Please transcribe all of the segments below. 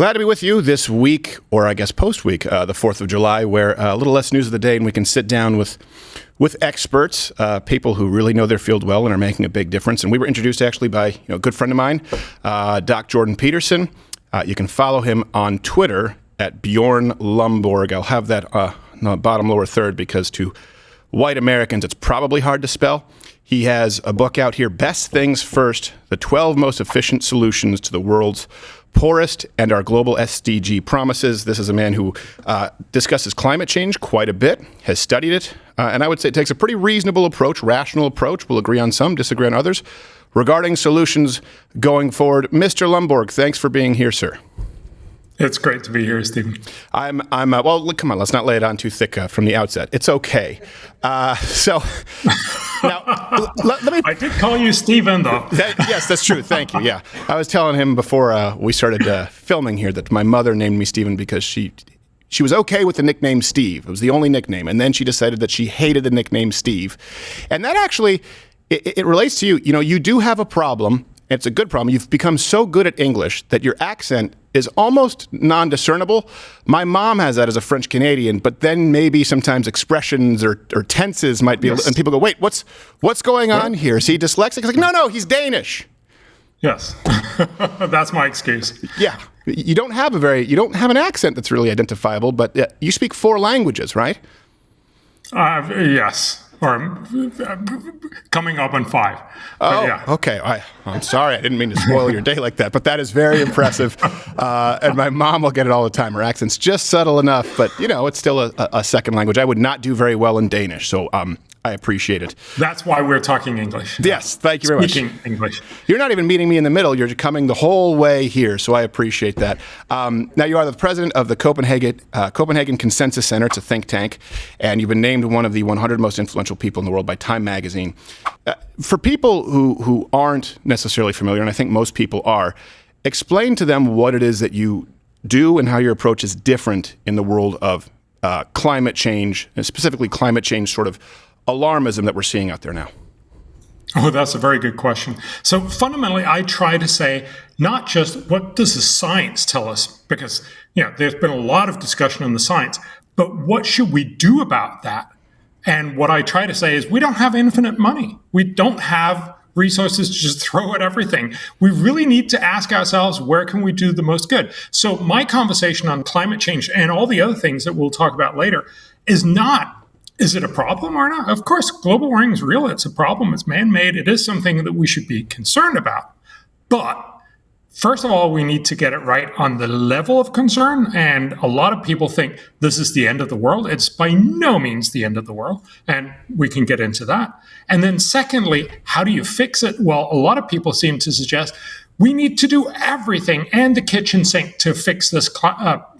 Glad to be with you this week, or I guess post-week, the 4th of July, where a little less news of the day, and we can sit down with experts, people who really know their field well and are making a big difference. And we were introduced actually by a good friend of mine, Doc Jordan Peterson. You can follow him on Twitter at Bjørn Lomborg. I'll have that in the bottom lower third because to white Americans, it's probably hard to spell. He has a book out here, Best Things First, the 12 most efficient solutions to the world's poorest and our global SDG promises. This is a man who discusses climate change quite a bit, has studied it, and I would say it takes a pretty reasonable approach, rational approach. We'll agree on some, disagree on others, regarding solutions going forward. Mr. Lomborg, thanks for being here, sir. It's great to be here, Stephen. Well, look, come on, let's not lay it on too thick from the outset. It's okay. So now, let me. I did call you Stephen, though. Yes, that's true. Thank you. Yeah, I was telling him before we started filming here that my mother named me Stephen because she was okay with the nickname Steve. It was the only nickname, and then she decided that she hated the nickname Steve, and that actually it relates to you. You know, you do have a problem. It's a good problem. You've become so good at English that your accent is almost non-discernible. My mom has that as a French Canadian, but then maybe sometimes expressions or tenses might be, yes. And people go, "Wait, what's going on here? Is he dyslexic?" It's like, no, he's Danish. Yes, that's my excuse. Yeah, you don't have an accent that's really identifiable, but you speak 4 languages, right? Yes. Or coming up on 5. Oh, yeah. Okay. I'm sorry. I didn't mean to spoil your day like that, but that is very impressive. And my mom will get it all the time. Her accent's just subtle enough, but, it's still a second language. I would not do very well in Danish, so I appreciate it. That's why we're talking English. Yes, thank you very much. Speaking English. You're not even meeting me in the middle. You're coming the whole way here, so I appreciate that. Now, you are the president of the Copenhagen Consensus Center. It's a think tank, and you've been named one of the 100 most influential people in the world by Time magazine. For people who aren't necessarily familiar, and I think most people are, explain to them what it is that you do and how your approach is different in the world of climate change, and specifically climate change sort of alarmism that we're seeing out there now. Oh, that's a very good question. So fundamentally, I try to say not just what does the science tell us, because there's been a lot of discussion on the science, but what should we do about that? And what I try to say is we don't have infinite money. We don't have resources to just throw at everything. We really need to ask ourselves, where can we do the most good? So my conversation on climate change and all the other things that we'll talk about later is not, is it a problem or not? Of course, global warming is real. It's a problem. It's man-made. It is something that we should be concerned about. But first of all, we need to get it right on the level of concern. And a lot of people think this is the end of the world. It's by no means the end of the world. And we can get into that. And then secondly, how do you fix it? Well, a lot of people seem to suggest we need to do everything and the kitchen sink to fix this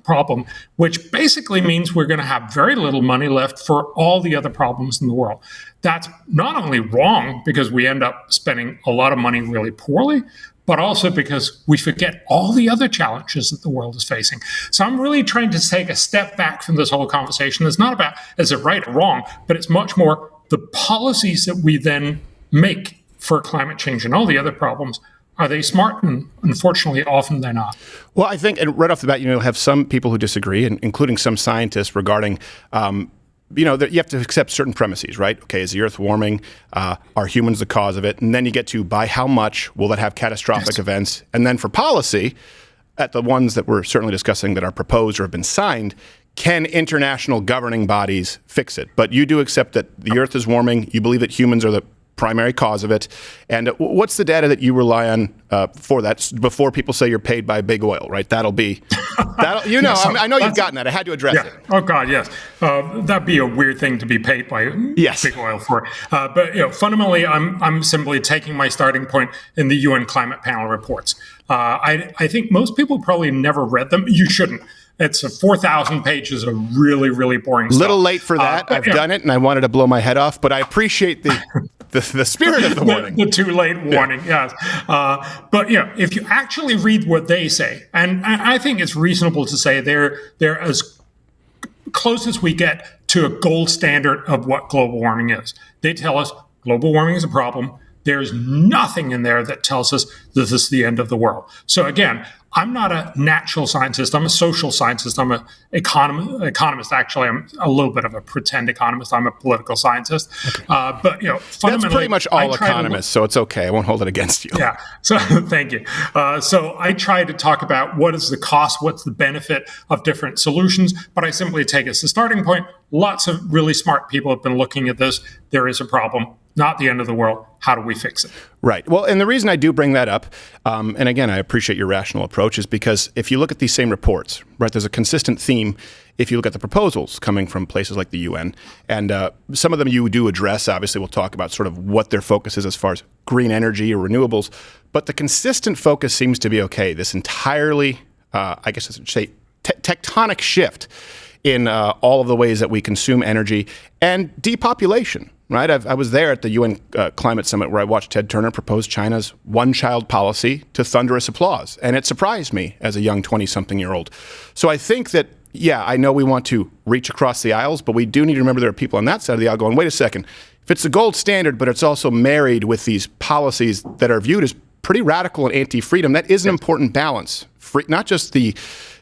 problem, which basically means we're going to have very little money left for all the other problems in the world. That's not only wrong because we end up spending a lot of money really poorly, but also because we forget all the other challenges that the world is facing. So I'm really trying to take a step back from this whole conversation. It's not about is it right or wrong, but it's much more the policies that we then make for climate change and all the other problems. Are they smart? And unfortunately, often they're not. Well, I think, and right off the bat, you'll have some people who disagree, including some scientists regarding, that you have to accept certain premises, right? Okay, is the Earth warming? Are humans the cause of it? And then you get to by how much will that have catastrophic events? And then for policy, at the ones that we're certainly discussing that are proposed or have been signed, can international governing bodies fix it? But you do accept that the Earth is warming. You believe that humans are the primary cause of it. And what's the data that you rely on for that before people say you're paid by big oil, right? That'll yes, I know you've gotten that. I had to address it. Oh, God, yes. That'd be a weird thing to be paid by big oil for. But fundamentally, I'm simply taking my starting point in the UN Climate Panel reports. I think most people probably never read them. You shouldn't. It's 4,000 pages of really, really boring stuff. Little late for that. I've done it, and I wanted to blow my head off, but I appreciate the spirit of the warning. The too late warning, yes. But if you actually read what they say, and I think it's reasonable to say they're as close as we get to a gold standard of what global warming is. They tell us global warming is a problem. there's nothing in there that tells us this is the end of the world. So again, I'm not a natural scientist. I'm a social scientist. I'm an economist. Actually, I'm a little bit of a pretend economist. I'm a political scientist. Okay. But fundamentally, that's pretty much all economists. So it's okay. I won't hold it against you. Yeah. So thank you. So I try to talk about what is the cost, what's the benefit of different solutions. But I simply take as a starting point. Lots of really smart people have been looking at this. There is a problem. Not the end of the world. How do we fix it? Right. Well, and the reason I do bring that up, and again, I appreciate your rational approach, is because if you look at these same reports, right, there's a consistent theme if you look at the proposals coming from places like the UN. And some of them you do address. Obviously, we'll talk about sort of what their focus is as far as green energy or renewables. But the consistent focus seems to be, okay, this entirely, I guess I should say, tectonic shift in all of the ways that we consume energy and depopulation. Right, I was there at the UN Climate Summit where I watched Ted Turner propose China's one-child policy to thunderous applause. And it surprised me as a young 20-something-year-old. So I think that, yeah, I know we want to reach across the aisles, but we do need to remember there are people on that side of the aisle going, wait a second, if it's the gold standard, but it's also married with these policies that are viewed as pretty radical and anti-freedom, that is an important balance. Not just the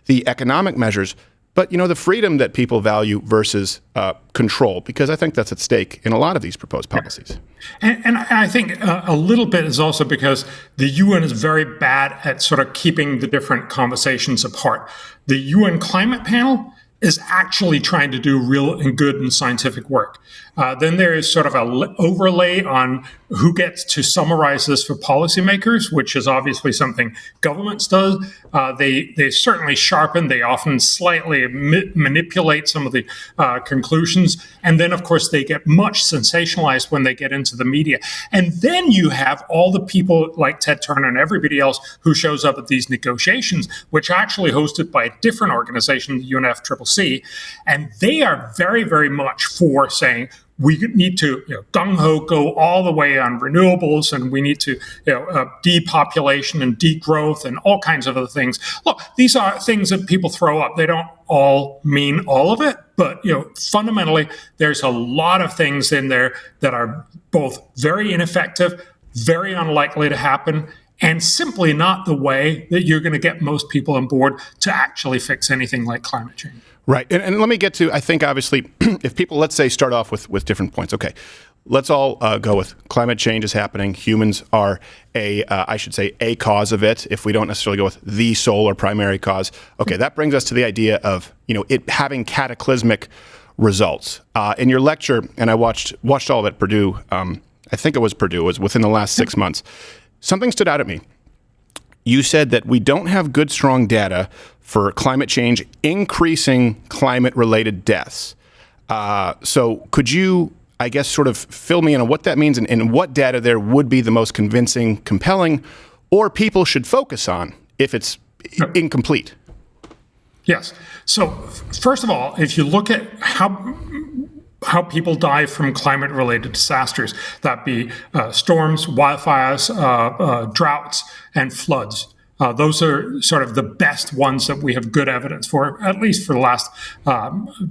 economic measures, but, the freedom that people value versus control, because I think that's at stake in a lot of these proposed policies. And I think a little bit is also because the UN is very bad at sort of keeping the different conversations apart. The UN Climate Panel is actually trying to do real and good and scientific work. Then there is sort of an overlay on who gets to summarize this for policymakers, which is obviously something governments do. They certainly sharpen. They often slightly manipulate some of the conclusions. And then, of course, they get much sensationalized when they get into the media. And then you have all the people like Ted Turner and everybody else who shows up at these negotiations, which are actually hosted by a different organization, the UNFCCC. And they are very, very much for saying, we need to gung-ho go all the way on renewables, and we need to depopulation and degrowth and all kinds of other things. Look, these are things that people throw up. They don't all mean all of it, but fundamentally, there's a lot of things in there that are both very ineffective, very unlikely to happen, and simply not the way that you're going to get most people on board to actually fix anything like climate change. Right. And let me get to, I think, obviously, if people, let's say, start off with different points. Okay, let's all go with climate change is happening. Humans are a cause of it, if we don't necessarily go with the sole or primary cause. Okay, that brings us to the idea of, it having cataclysmic results. In your lecture, and I watched all of it at Purdue, I think it was Purdue, it was within the last 6 months, something stood out at me. You said that we don't have good, strong data for climate change increasing climate-related deaths. So could you, I guess, sort of fill me in on what that means and what data there would be the most convincing, compelling, or people should focus on if it's incomplete? Yes. So first of all, if you look at how people die from climate-related disasters, that be storms, wildfires, droughts, and floods. Those are sort of the best ones that we have good evidence for, at least for the last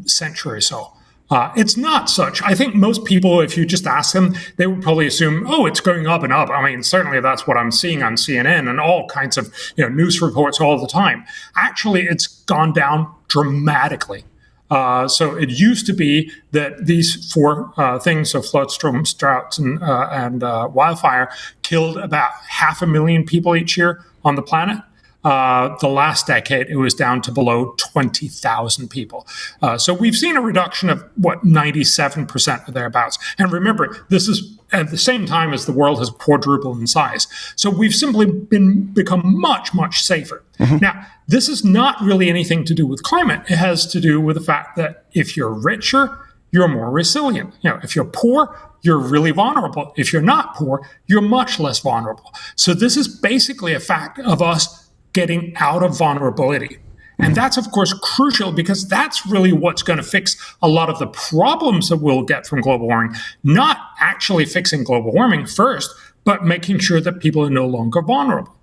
century or so. It's not such. I think most people, if you just ask them, they would probably assume, oh, it's going up and up. I mean, certainly that's what I'm seeing on CNN and all kinds of news reports all the time. Actually, it's gone down dramatically. So it used to be that these four things, so flood, storms, droughts, and wildfire, killed about 500,000 people each year on the planet. The last decade, it was down to below 20,000 people. So we've seen a reduction of, 97% or thereabouts. And remember, this is at the same time as the world has quadrupled in size. So we've simply become much, much safer. Mm-hmm. Now, this is not really anything to do with climate. It has to do with the fact that if you're richer, you're more resilient. If you're poor, you're really vulnerable. If you're not poor, you're much less vulnerable. So this is basically a fact of us getting out of vulnerability. And that's, of course, crucial because that's really what's going to fix a lot of the problems that we'll get from global warming, not actually fixing global warming first, but making sure that people are no longer vulnerable.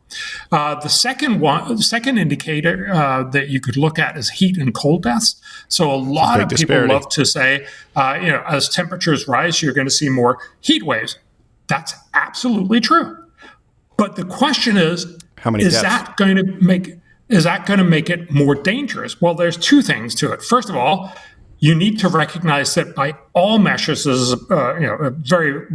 The second indicator that you could look at is heat and cold deaths. So a lot of people love to say, as temperatures rise, you're going to see more heat waves. That's absolutely true. But the question is, how many is deaths? that going to make it more dangerous? Well, there's two things to it. First of all, you need to recognize that by all measures, this is a very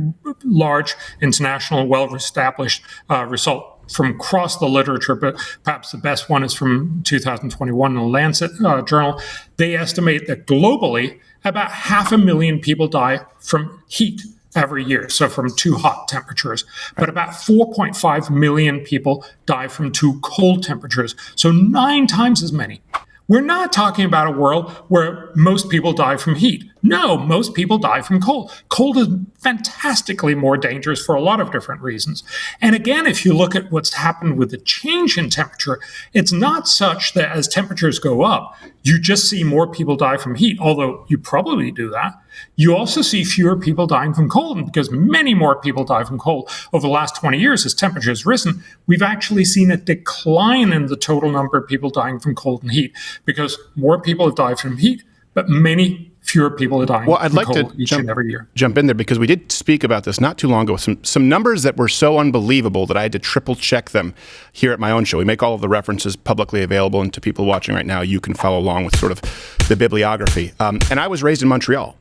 large international, well-established result from across the literature, but perhaps the best one is from 2021 in the Lancet journal. They estimate that globally, about 500,000 people die from heat every year, so from too hot temperatures. But about 4.5 million people die from too cold temperatures, so 9 times as many. We're not talking about a world where most people die from heat. No, most people die from cold. Cold is fantastically more dangerous for a lot of different reasons. And again, if you look at what's happened with the change in temperature, it's not such that as temperatures go up, you just see more people die from heat, although you probably do that. You also see fewer people dying from cold, and because many more people die from cold over the last 20 years as temperature has risen, we've actually seen a decline in the total number of people dying from cold and heat, because more people have died from heat, but many fewer people are dying from cold each and every year. Jump in there, because we did speak about this not too long ago. Some numbers that were so unbelievable that I had to triple check them here at my own show. We make all of the references publicly available, and to people watching right now, you can follow along with sort of the bibliography. And I was raised in Montreal.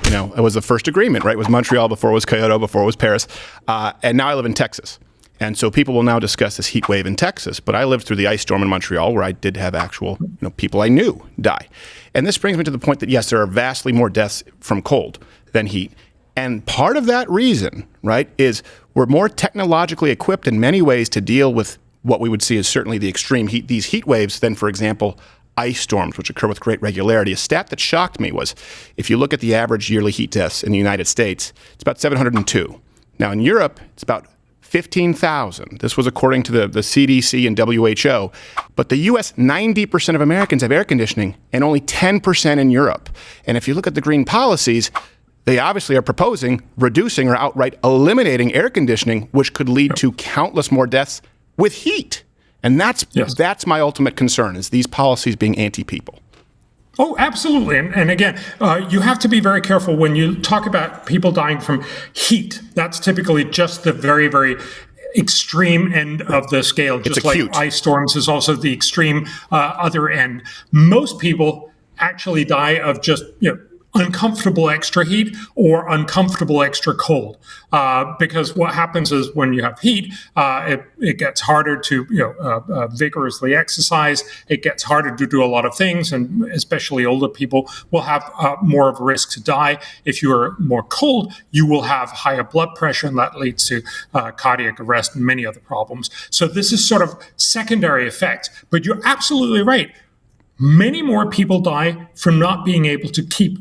You know, it was the first agreement, right? It was Montreal before it was Kyoto, before it was Paris. And now I live in Texas. And so people will now discuss this heat wave in Texas. But I lived through the ice storm in Montreal, where I did have actual, people I knew die. And this brings me to the point that, yes, there are vastly more deaths from cold than heat. And part of that reason, right, is we're more technologically equipped in many ways to deal with what we would see as certainly the extreme heat, these heat waves, than, for example, ice storms, which occur with great regularity. A stat that shocked me was, if you look at the average yearly heat deaths in the United States, it's about 702. Now in Europe, it's about 15,000. This was according to the CDC and WHO. But the US, 90% of Americans have air conditioning, and only 10% in Europe. And if you look at the green policies, they obviously are proposing reducing or outright eliminating air conditioning, which could lead to countless more deaths with heat. And that's my ultimate concern, is these policies being anti-people. Oh, absolutely. And again, you have to be very careful when you talk about people dying from heat. That's typically just the very, very extreme end of the scale. Just like ice storms is also the extreme other end. Most people actually die of just, uncomfortable extra heat or uncomfortable extra cold. Because what happens is when you have heat, it gets harder to vigorously exercise. It gets harder to do a lot of things, and especially older people will have more of a risk to die. If you are more cold, you will have higher blood pressure, and that leads to cardiac arrest and many other problems. So this is sort of secondary effect. But you're absolutely right. Many more people die from not being able to keep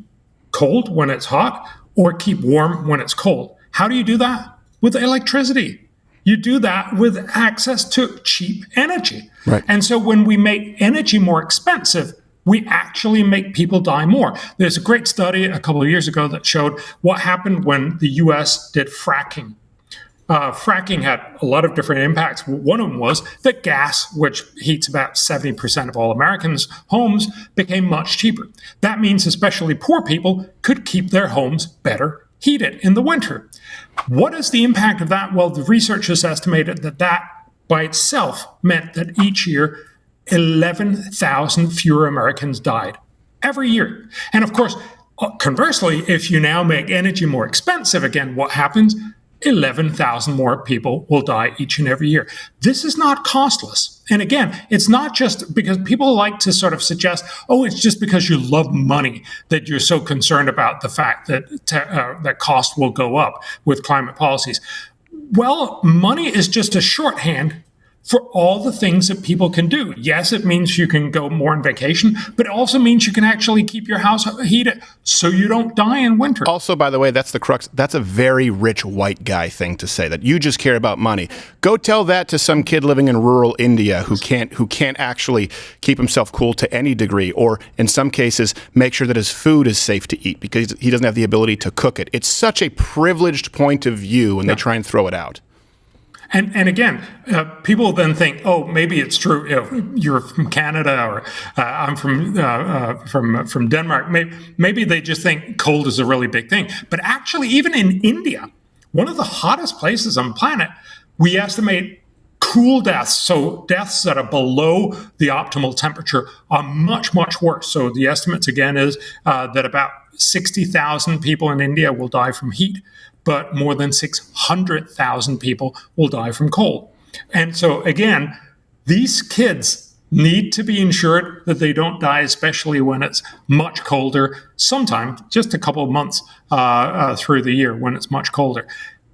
cold when it's hot or keep warm when it's cold. How do you do that? With electricity. You do that with access to cheap energy. Right. And so when we make energy more expensive, we actually make people die more. There's a great study a couple of years ago that showed what happened when the US did fracking. Fracking had a lot of different impacts. One of them was that gas, which heats about 70% of all Americans' homes, became much cheaper. That means especially poor people could keep their homes better heated in the winter. What is the impact of that? Well, the researchers estimated that by itself meant that each year 11,000 fewer Americans died every year. And of course, conversely, if you now make energy more expensive again, what happens? 11,000 more people will die each and every year. This is not costless. And again, it's not just because people like to sort of suggest, it's just because you love money that you're so concerned about the fact that that cost will go up with climate policies. Well, money is just a shorthand for all the things that people can do. Yes, it means you can go more on vacation, but it also means you can actually keep your house heated so you don't die in winter. Also, by the way, that's the crux. That's a very rich white guy thing to say, that you just care about money. Go tell that to some kid living in rural India who can't actually keep himself cool to any degree, or in some cases, make sure that his food is safe to eat because he doesn't have the ability to cook it. It's such a privileged point of view when they try and throw it out. And again, people then think, maybe it's true. You're from Canada, or I'm from Denmark. Maybe they just think cold is a really big thing. But actually, even in India, one of the hottest places on the planet, we estimate cool deaths, so deaths that are below the optimal temperature, are much, much worse. So the estimates, again, is that about 60,000 people in India will die from heat, but more than 600,000 people will die from cold. And so, again, these kids need to be ensured that they don't die, especially when it's much colder, sometimes just a couple of months through the year when it's much colder.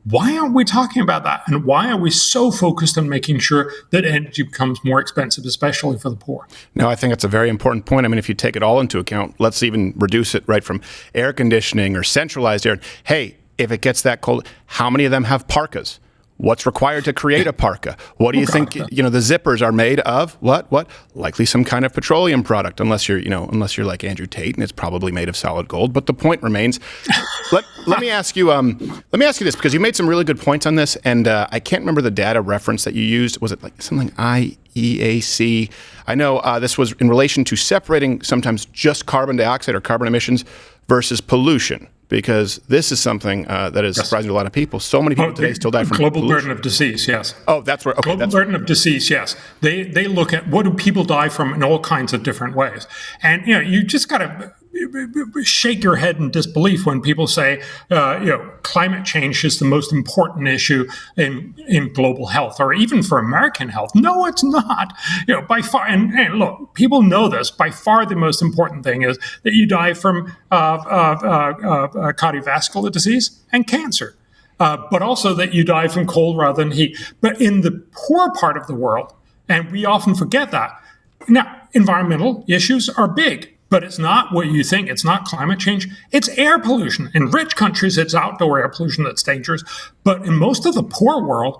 Why aren't we talking about that? And why are we so focused on making sure that energy becomes more expensive, especially for the poor? No, I think that's a very important point. I mean, if you take it all into account, let's even reduce it right from air conditioning or centralized air. Hey, if it gets that cold, how many of them have parkas? What's required to create a parka? What do you think? The zippers are made of what? Likely some kind of petroleum product, unless you're like Andrew Tate, and it's probably made of solid gold. But the point remains. Let me ask you. Let me ask you this, because you made some really good points on this, and I can't remember the data reference that you used. Was it like something IEAC? I know this was in relation to separating sometimes just carbon dioxide or carbon emissions versus pollution. Because this is something that is surprising to a lot of people. So many people today still die from global pollution. burden of disease. Yes. Oh, that's where. Okay, global burden of disease. Yes. They look at what do people die from in all kinds of different ways, and you just got to shake your head in disbelief when people say, climate change is the most important issue in global health, or even for American health. No, it's not. By far, and look, people know this. By far, the most important thing is that you die from cardiovascular disease and cancer, but also that you die from cold rather than heat. But in the poor part of the world, and we often forget that. Now, environmental issues are big. But it's not what you think. It's not climate change. It's air pollution. In rich countries, it's outdoor air pollution that's dangerous. But in most of the poor world,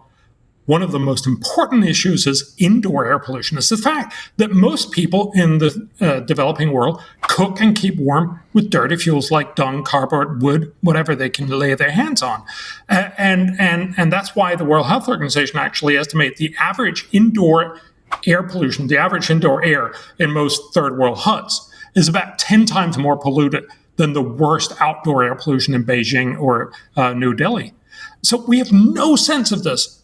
one of the most important issues is indoor air pollution. It's the fact that most people in the developing world cook and keep warm with dirty fuels like dung, cardboard, wood, whatever they can lay their hands on. And that's why the World Health Organization actually estimates the average indoor air pollution, the average indoor air in most third world huts, is about 10 times more polluted than the worst outdoor air pollution in Beijing or New Delhi. So we have no sense of this.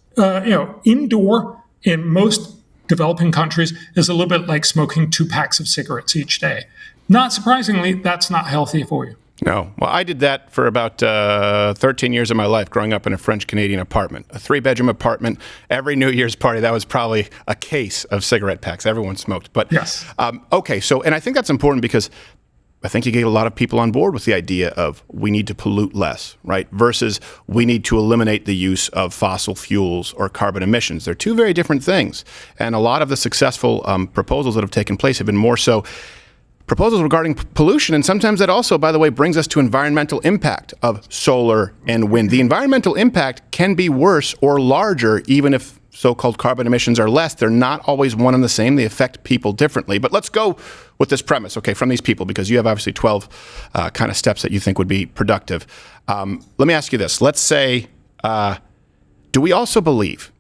Indoor in most developing countries is a little bit like smoking 2 packs of cigarettes each day. Not surprisingly, that's not healthy for you. No. Well, I did that for about 13 years of my life, growing up in a French-Canadian apartment, a 3-bedroom apartment. Every New Year's party, that was probably a case of cigarette packs. Everyone smoked. But yes. Okay. So, and I think that's important because I think you get a lot of people on board with the idea of we need to pollute less, right? Versus we need to eliminate the use of fossil fuels or carbon emissions. They're two very different things. And a lot of the successful proposals that have taken place have been more so proposals regarding pollution, and sometimes that also, by the way, brings us to environmental impact of solar and wind. The environmental impact can be worse or larger, even if so-called carbon emissions are less. They're not always one and the same. They affect people differently. But let's go with this premise, okay, from these people, because you have obviously 12 kind of steps that you think would be productive. Let me ask you this. Let's say, do we also believe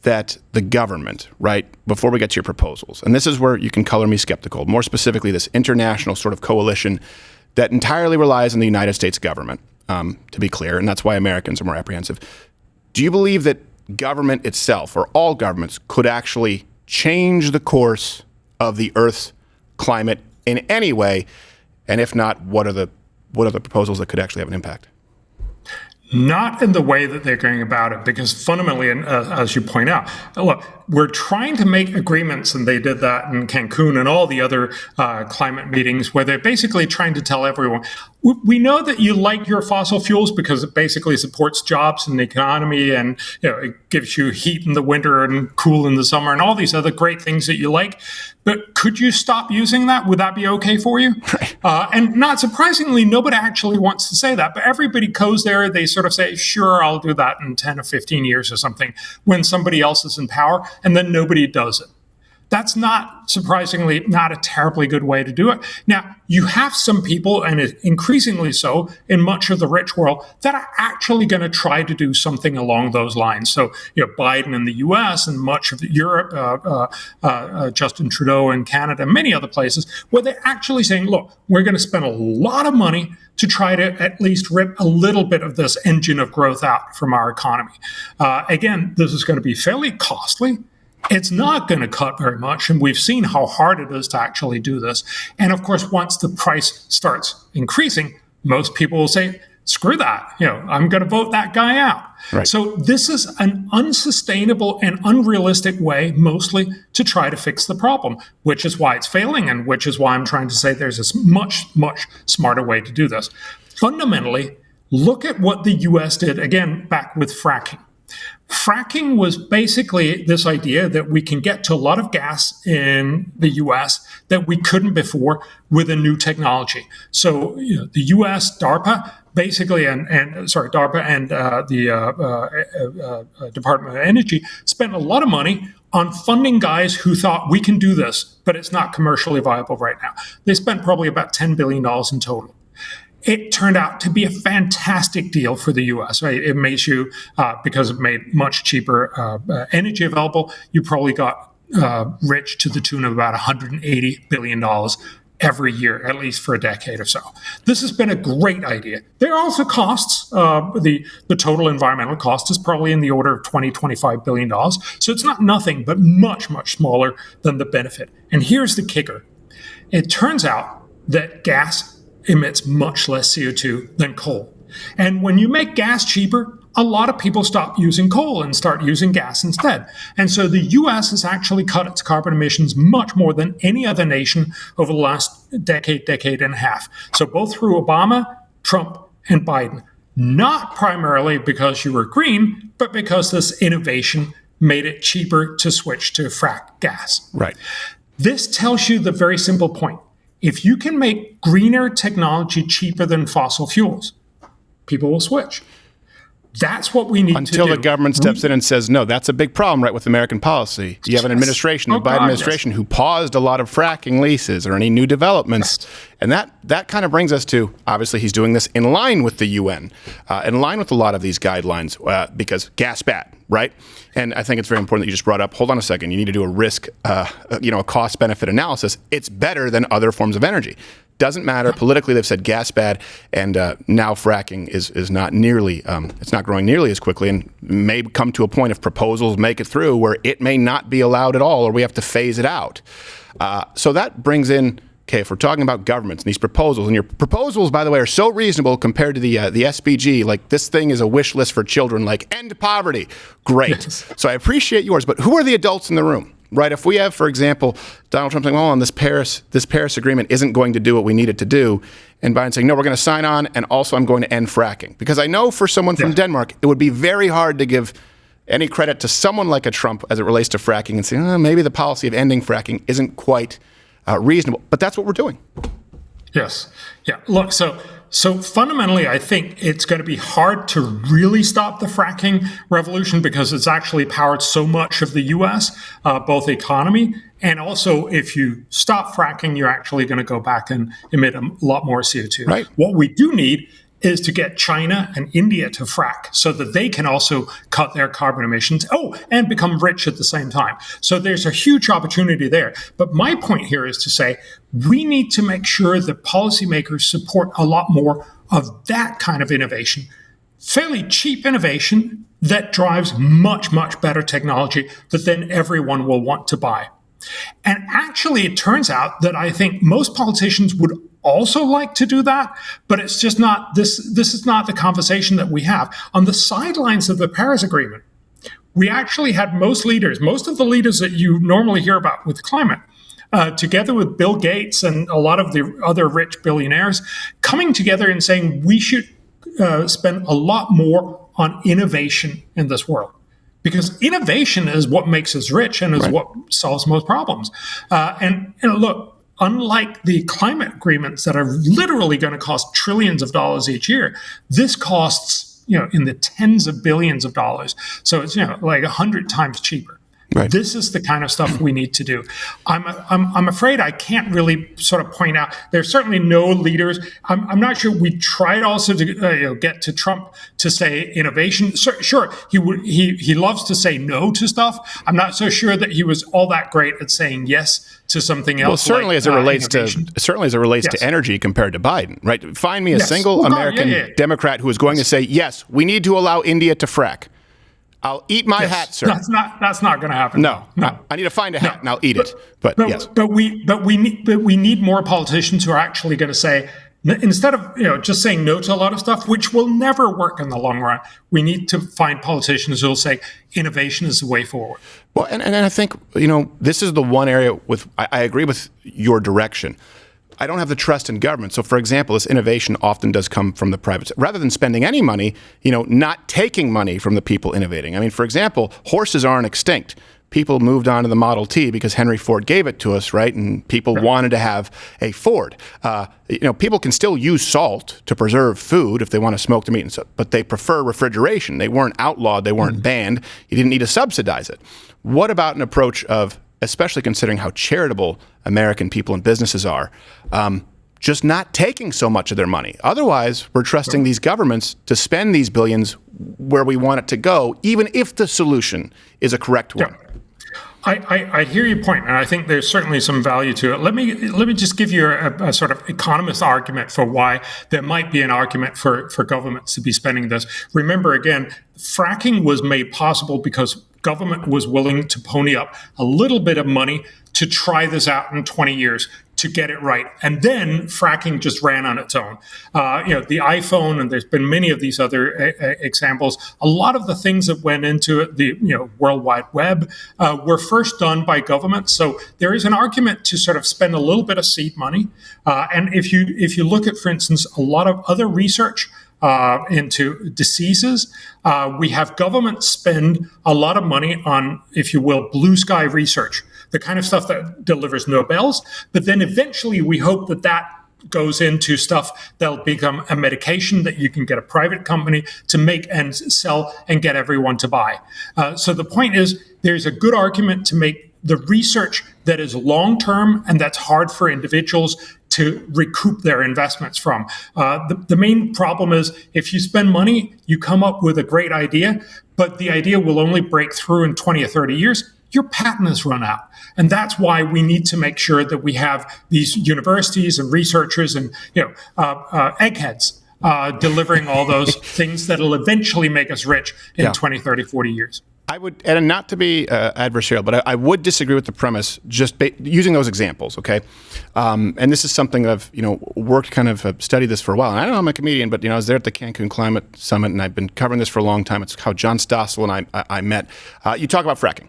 that the government, right, before we get to your proposals, and this is where you can color me skeptical, more specifically this international sort of coalition that entirely relies on the United States government, to be clear, and that's why Americans are more apprehensive. Do you believe that government itself, or all governments, could actually change the course of the Earth's climate in any way? And if not, what are the proposals that could actually have an impact? Not in the way that they're going about it, because fundamentally, as you point out, look, we're trying to make agreements, and they did that in Cancun and all the other climate meetings, where they're basically trying to tell everyone, we know that you like your fossil fuels because it basically supports jobs and the economy, and it gives you heat in the winter and cool in the summer and all these other great things that you like. But could you stop using that? Would that be okay for you? And not surprisingly, nobody actually wants to say that. But everybody goes there. They sort of say, sure, I'll do that in 10 or 15 years or something when somebody else is in power. And then nobody does it. That's not, surprisingly, not a terribly good way to do it. Now, you have some people, and increasingly so in much of the rich world, that are actually going to try to do something along those lines. So, Biden in the U.S. and much of Europe, Justin Trudeau in Canada, many other places, where they're actually saying, look, we're going to spend a lot of money to try to at least rip a little bit of this engine of growth out from our economy. Again, this is going to be fairly costly. It's not going to cut very much, and we've seen how hard it is to actually do this. And of course, once the price starts increasing, most people will say, screw that, I'm going to vote that guy out. Right. So this is an unsustainable and unrealistic way, mostly, to try to fix the problem, which is why it's failing, and which is why I'm trying to say there's a much, much smarter way to do this. Fundamentally, look at what the U.S. did, again, back with fracking. Fracking was basically this idea that we can get to a lot of gas in the U.S. that we couldn't before with a new technology. So the U.S. DARPA basically, DARPA and the Department of Energy spent a lot of money on funding guys who thought we can do this, but it's not commercially viable right now. They spent probably about $10 billion in total. It turned out to be a fantastic deal for the U.S. Right? It makes you, because it made much cheaper energy available, you probably got rich to the tune of about $180 billion every year, at least for a decade or so. This has been a great idea. There are also costs. The total environmental cost is probably in the order of $20, $25 billion. So it's not nothing, but much, much smaller than the benefit. And here's the kicker. It turns out that gas emits much less CO2 than coal. And when you make gas cheaper, a lot of people stop using coal and start using gas instead. And so the US has actually cut its carbon emissions much more than any other nation over the last decade and a half. So both through Obama, Trump, and Biden, not primarily because you were green, but because this innovation made it cheaper to switch to frack gas. Right. This tells you the very simple point. If you can make greener technology cheaper than fossil fuels, people will switch. That's what we need to do. Until the government steps in and says, no, that's a big problem, right, with American policy. You have an administration, the Biden administration, who paused a lot of fracking leases or any new developments. Yes. And that kind of brings us to, obviously, he's doing this in line with the UN, in line with a lot of these guidelines, because gas bad, right? And I think it's very important that you just brought up, hold on a second, you need to do a risk, a cost-benefit analysis. It's better than other forms of energy. Doesn't matter. Politically, they've said gas bad, and now fracking is not nearly, it's not growing nearly as quickly, and may come to a point if proposals make it through where it may not be allowed at all, or we have to phase it out. So that brings in, okay, if we're talking about governments and these proposals, and your proposals, by the way, are so reasonable compared to the SDG, like this thing is a wish list for children, like end poverty. Great. Yes. So I appreciate yours, but who are the adults in the room? Right, if we have, for example, Donald Trump saying, well, this Paris agreement isn't going to do what we need it to do, and Biden saying, no, we're going to sign on, and also I'm going to end fracking. Because I know for someone from Denmark, it would be very hard to give any credit to someone like a Trump as it relates to fracking and say, maybe the policy of ending fracking isn't quite reasonable. But that's what we're doing. Yes. Yeah. Look, so fundamentally, I think it's going to be hard to really stop the fracking revolution because it's actually powered so much of the U.S., both economy, and also if you stop fracking, you're actually going to go back and emit a lot more CO2. Right. What we do need is to get China and India to frack so that they can also cut their carbon emissions, and become rich at the same time. So there's a huge opportunity there. But my point here is to say we need to make sure that policymakers support a lot more of that kind of innovation, fairly cheap innovation that drives much, much better technology that then everyone will want to buy. And actually, it turns out that I think most politicians would also like to do that, but it's just not, this is not the conversation that we have. On the sidelines of the Paris Agreement, we actually had most of the leaders that you normally hear about with climate, together with Bill Gates and a lot of the other rich billionaires, coming together and saying we should spend a lot more on innovation in this world. Because innovation is what makes us rich and is what solves most problems. And look, unlike the climate agreements that are literally going to cost trillions of dollars each year, this costs, in the tens of billions of dollars. So it's, like 100 times cheaper. Right. This is the kind of stuff we need to do. I'm afraid I can't really sort of point out. There's certainly no leaders. I'm not sure. We tried also to get to Trump to say innovation. Sure, he loves to say no to stuff. I'm not so sure that he was all that great at saying yes to something else. Well, certainly like, as it relates innovation. to energy compared to Biden, right? Find me a single American Democrat who is going to say, yes, we need to allow India to frack. I'll eat my hat, sir. That's not going to happen. No. I need to find a hat and I'll eat it. But yes. But we need more politicians who are actually going to say, instead of just saying no to a lot of stuff, which will never work in the long run, we need to find politicians who will say innovation is the way forward. Well, and I think this is the one area I agree with your direction. I don't have the trust in government. So, for example, this innovation often does come from the private sector. Rather than spending any money, not taking money from the people innovating. I mean, for example, horses aren't extinct. People moved on to the Model T because Henry Ford gave it to us, right? And people wanted to have a Ford. People can still use salt to preserve food if they want to smoke the meat and stuff, but they prefer refrigeration. They weren't outlawed. They weren't banned. You didn't need to subsidize it. What about an approach of, especially considering how charitable American people and businesses are, just not taking so much of their money? Otherwise, we're trusting these governments to spend these billions where we want it to go, even if the solution is a correct one. Yeah. I hear your point, and I think there's certainly some value to it. Let me just give you a sort of economist argument for why there might be an argument for governments to be spending this. Remember, again, fracking was made possible because government was willing to pony up a little bit of money to try this out in 20 years to get it right. And then fracking just ran on its own. The iPhone, and there's been many of these other examples, a lot of the things that went into it, the World Wide Web, were first done by government. So there is an argument to sort of spend a little bit of seed money. And if you look at, for instance, a lot of other research into diseases, we have governments spend a lot of money on, if you will, blue sky research, the kind of stuff that delivers Nobels. But then eventually we hope that goes into stuff that'll become a medication that you can get a private company to make and sell and get everyone to buy. So the point is, there's a good argument to make the research that is long-term and that's hard for individuals to recoup their investments from. The main problem is, if you spend money, you come up with a great idea, but the idea will only break through in 20 or 30 years. Your patent has run out. And that's why we need to make sure that we have these universities and researchers and eggheads delivering all those things that'll eventually make us rich in 20, 30, 40 years. I would, and not to be adversarial, but I would disagree with the premise just using those examples, okay? And this is something I've, worked, kind of studied this for a while. And I know I'm a comedian, but, I was there at the Cancun Climate Summit, and I've been covering this for a long time. It's how John Stossel and I met. You talk about fracking.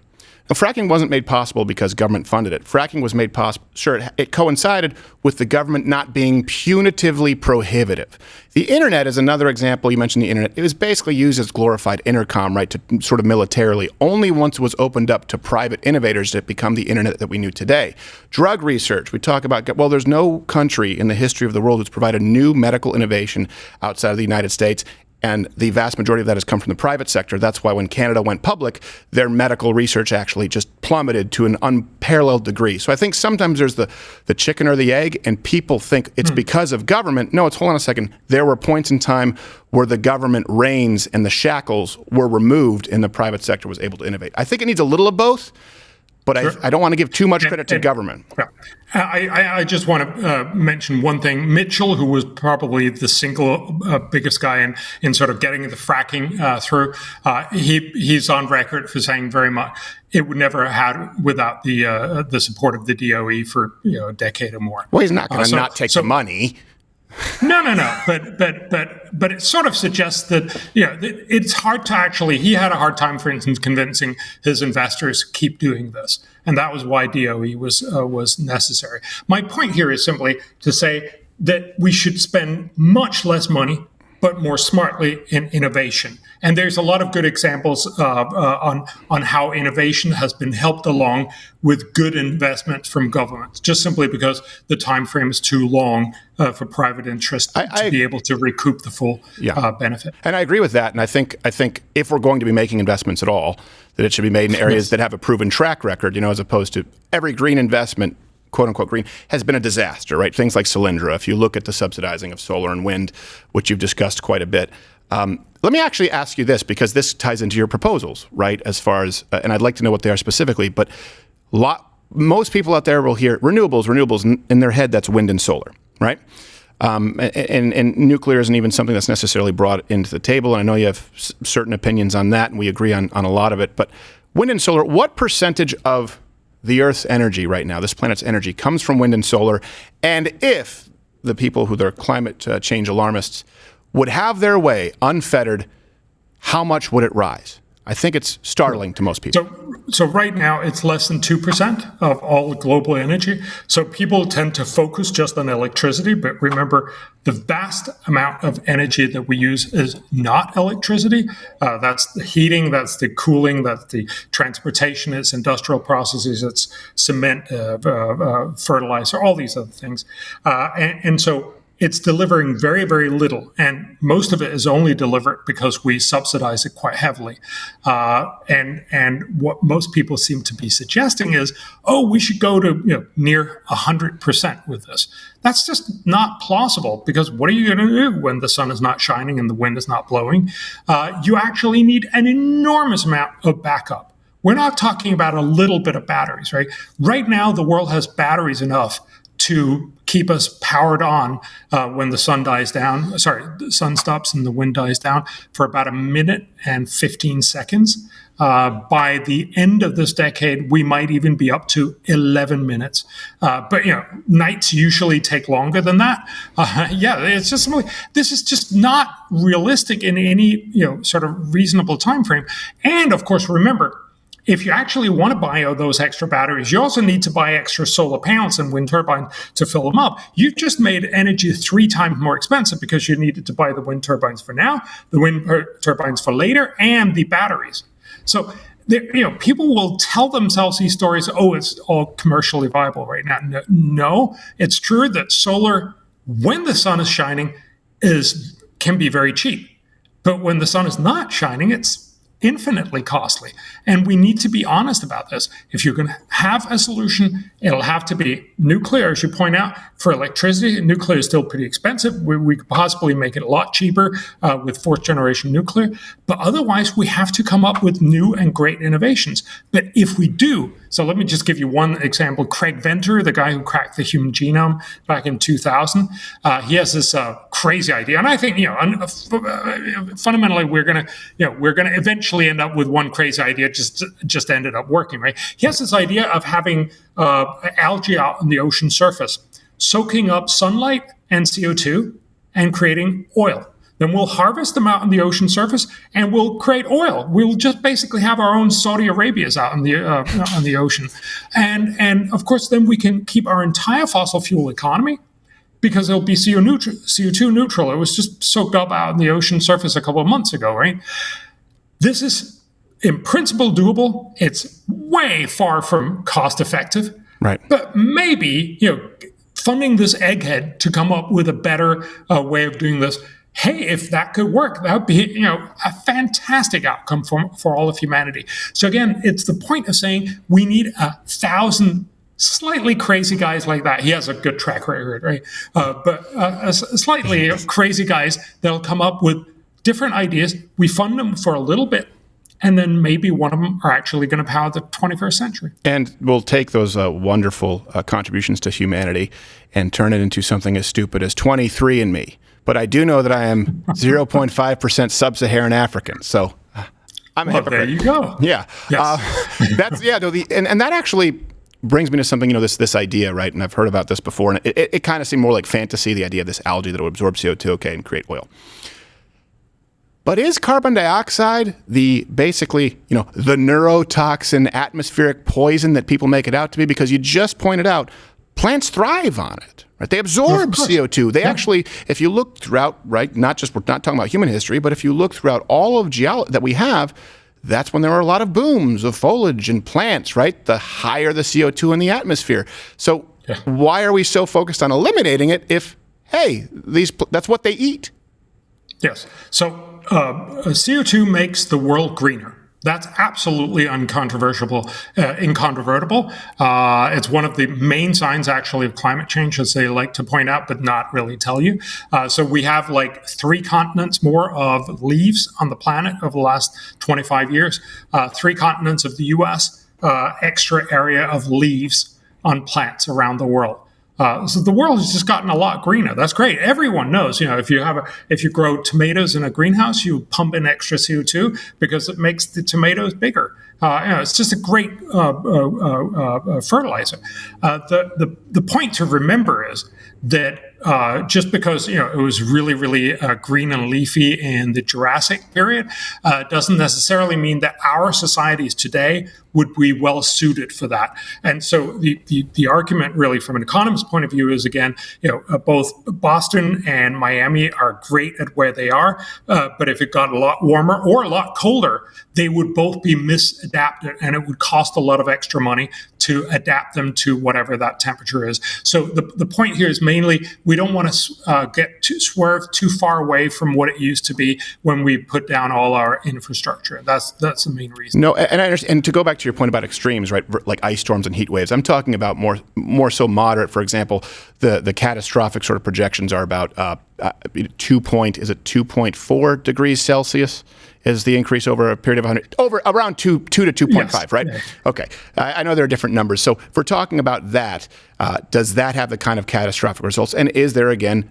Now, fracking wasn't made possible because government funded it. Fracking was made possible, sure, it coincided with the government not being punitively prohibitive. The internet is another example. You mentioned the internet. It was basically used as glorified intercom, right, to sort of militarily. Only once it was opened up to private innovators did it become the internet that we knew today. Drug research, we talk about, well, there's no country in the history of the world that's provided new medical innovation outside of the United States. And the vast majority of that has come from the private sector. That's why when Canada went public, their medical research actually just plummeted to an unparalleled degree. So I think sometimes there's the chicken or the egg, and people think it's because of government. No, hold on a second. There were points in time where the government reins and the shackles were removed and the private sector was able to innovate. I think it needs a little of both. But sure. I don't want to give too much credit to government. Yeah. I just want to mention one thing. Mitchell, who was probably the single biggest guy in sort of getting the fracking through, he's on record for saying very much it would never have had without the support of the DOE for a decade or more. Well, he's not going to not take the money. No. But it sort of suggests that it's hard to actually. He had a hard time, for instance, convincing his investors to keep doing this, and that was why DOE was necessary. My point here is simply to say that we should spend much less money, but more smartly in innovation. And there's a lot of good examples on how innovation has been helped along with good investments from governments, just simply because the time frame is too long for private interest to be able to recoup the full benefit. And I agree with that. And I think if we're going to be making investments at all, that it should be made in areas that have a proven track record, as opposed to every green investment, quote unquote green, has been a disaster, right? Things like Solyndra, if you look at the subsidizing of solar and wind, which you've discussed quite a bit. Let me actually ask you this, because this ties into your proposals, right? As far as, and I'd like to know what they are specifically, but most people out there will hear renewables in their head. That's wind and solar, right? And nuclear isn't even something that's necessarily brought into the table. And I know you have certain opinions on that, and we agree on a lot of it. But wind and solar, what percentage of the Earth's energy right now, this planet's energy, comes from wind and solar? And if the people who are climate change alarmists would have their way unfettered, how much would it rise? I think it's startling to most people. So right now, it's less than 2% of all global energy. So people tend to focus just on electricity. But remember, the vast amount of energy that we use is not electricity. That's the heating, that's the cooling, that's the transportation, it's industrial processes, it's cement, fertilizer, all these other things. And so it's delivering very, very little, and most of it is only delivered because we subsidize it quite heavily. And what most people seem to be suggesting is, we should go to near 100% with this. That's just not plausible, because what are you going to do when the sun is not shining and the wind is not blowing? You actually need an enormous amount of backup. We're not talking about a little bit of batteries, right? Right now, the world has batteries enough to keep us powered on when the sun dies down. The sun stops and the wind dies down for about 1 minute and 15 seconds. By the end of this decade, we might even be up to 11 minutes. But nights usually take longer than that. It's just this is just not realistic in any sort of reasonable time frame. And of course, remember, if you actually want to buy those extra batteries, you also need to buy extra solar panels and wind turbines to fill them up. You've just made energy 3 times more expensive because you needed to buy the wind turbines for now, the wind turbines for later, and the batteries. So people will tell themselves these stories, it's all commercially viable right now. No, it's true that solar, when the sun is shining, can be very cheap. But when the sun is not shining, it's infinitely costly. And we need to be honest about this. If you're going to have a solution, it'll have to be nuclear, as you point out. For electricity, nuclear is still pretty expensive. We could possibly make it a lot cheaper with 4th generation nuclear. But otherwise, we have to come up with new and great innovations. But if we do, so let me just give you one example. Craig Venter, the guy who cracked the human genome back in 2000, he has this crazy idea. And I think, fundamentally, we're going to eventually end up with one crazy idea, just ended up working, right? He has this idea of having algae out on the ocean surface, soaking up sunlight and CO2 and creating oil. Then we'll harvest them out on the ocean surface and we'll create oil. We'll just basically have our own Saudi Arabias out on the ocean. And of course, then we can keep our entire fossil fuel economy, because it'll be CO2 neutral. It was just soaked up out on the ocean surface a couple of months ago, right? This is in principle doable. It's way far from cost effective. Right. But maybe, funding this egghead to come up with a better way of doing this, hey, if that could work, that would be, a fantastic outcome for all of humanity. So again, it's the point of saying we need 1,000 slightly crazy guys like that. He has a good track record, right? But slightly crazy guys that'll come up with different ideas. We fund them for a little bit, and then maybe one of them are actually going to power the 21st century. And we'll take those wonderful contributions to humanity and turn it into something as stupid as 23andMe. But I do know that I am 0.5% sub-Saharan African, so I'm a hypocrite. There you go. Yeah. Yes. And that actually brings me to something, this idea, right? And I've heard about this before, and it kind of seemed more like fantasy, the idea of this algae that would absorb CO2, and create oil. But is carbon dioxide basically the neurotoxin, atmospheric poison that people make it out to be? Because you just pointed out, plants thrive on it, right? They absorb CO2. They actually, if you look throughout, right, we're not talking about human history, but if you look throughout all of geology that we have, that's when there are a lot of booms of foliage and plants, right? The higher the CO2 in the atmosphere. So why are we so focused on eliminating it if, hey, that's what they eat? Yes. So CO2 makes the world greener. That's absolutely incontrovertible. It's one of the main signs, actually, of climate change, as they like to point out, but not really tell you. So we have like 3 continents more of leaves on the planet over the last 25 years. 3 continents of the U.S., extra area of leaves on plants around the world. So the world has just gotten a lot greener. That's great. Everyone knows, if you grow tomatoes in a greenhouse, you pump in extra CO2 because it makes the tomatoes bigger. It's just a great fertilizer. The point to remember is that just because it was really, really green and leafy in the Jurassic period doesn't necessarily mean that our societies today would be well suited for that. And so the argument, really, from an economist's point of view, is again, both Boston and Miami are great at where they are, but if it got a lot warmer or a lot colder, they would both be misadapted, and it would cost a lot of extra money to adapt them to whatever that temperature is. So the point here is mainly we don't want to swerve too far away from what it used to be when we put down all our infrastructure. That's the main reason. No, and I understand. And to go back to your point about extremes, right, like ice storms and heat waves, I'm talking about more so moderate. For example, the catastrophic sort of projections are about 2.4 degrees Celsius is the increase over a period of around 2 to 2.5, yes. Right? Yeah. Okay. I know there are different numbers. So if we're talking about that, does that have the kind of catastrophic results? And is there, again,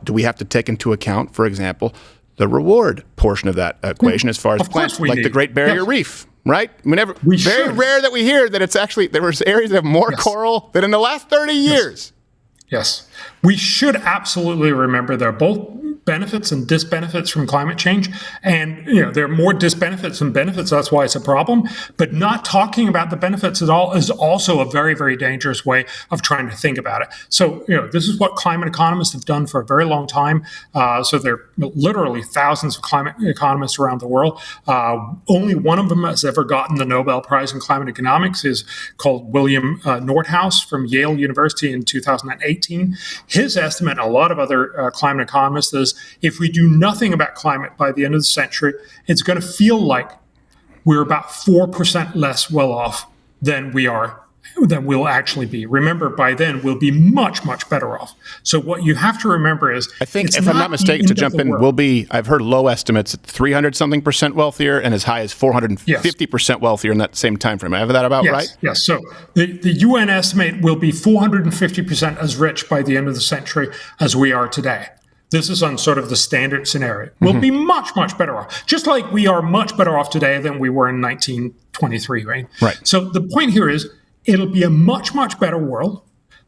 do we have to take into account, for example, the reward portion of that equation as far as plants, like the Great Barrier Reef, right? Very rare that we hear that it's actually, there was areas that have more coral than in the last 30 years. Yes. We should absolutely remember there are both benefits and disbenefits from climate change. And, there are more disbenefits than benefits. That's why it's a problem. But not talking about the benefits at all is also a very, very dangerous way of trying to think about it. So, this is what climate economists have done for a very long time. So there are literally thousands of climate economists around the world. Only one of them has ever gotten the Nobel Prize in Climate Economics, is called William Nordhaus from Yale University in 2018. His estimate, and a lot of other climate economists, is if we do nothing about climate by the end of the century, it's going to feel like we're about 4% less well off than we'll actually be. Remember, by then, we'll be much, much better off. So what you have to remember is, I think, if I'm not mistaken, to jump in, I've heard low estimates at 300-something% wealthier and as high as 450% wealthier in that same time frame. I have that about right? Yes. So the UN estimate will be 450% as rich by the end of the century as we are today. This is on sort of the standard scenario. We'll be much, much better off. Just like we are much better off today than we were in 1923, right? Right. So the point here is, it'll be a much, much better world.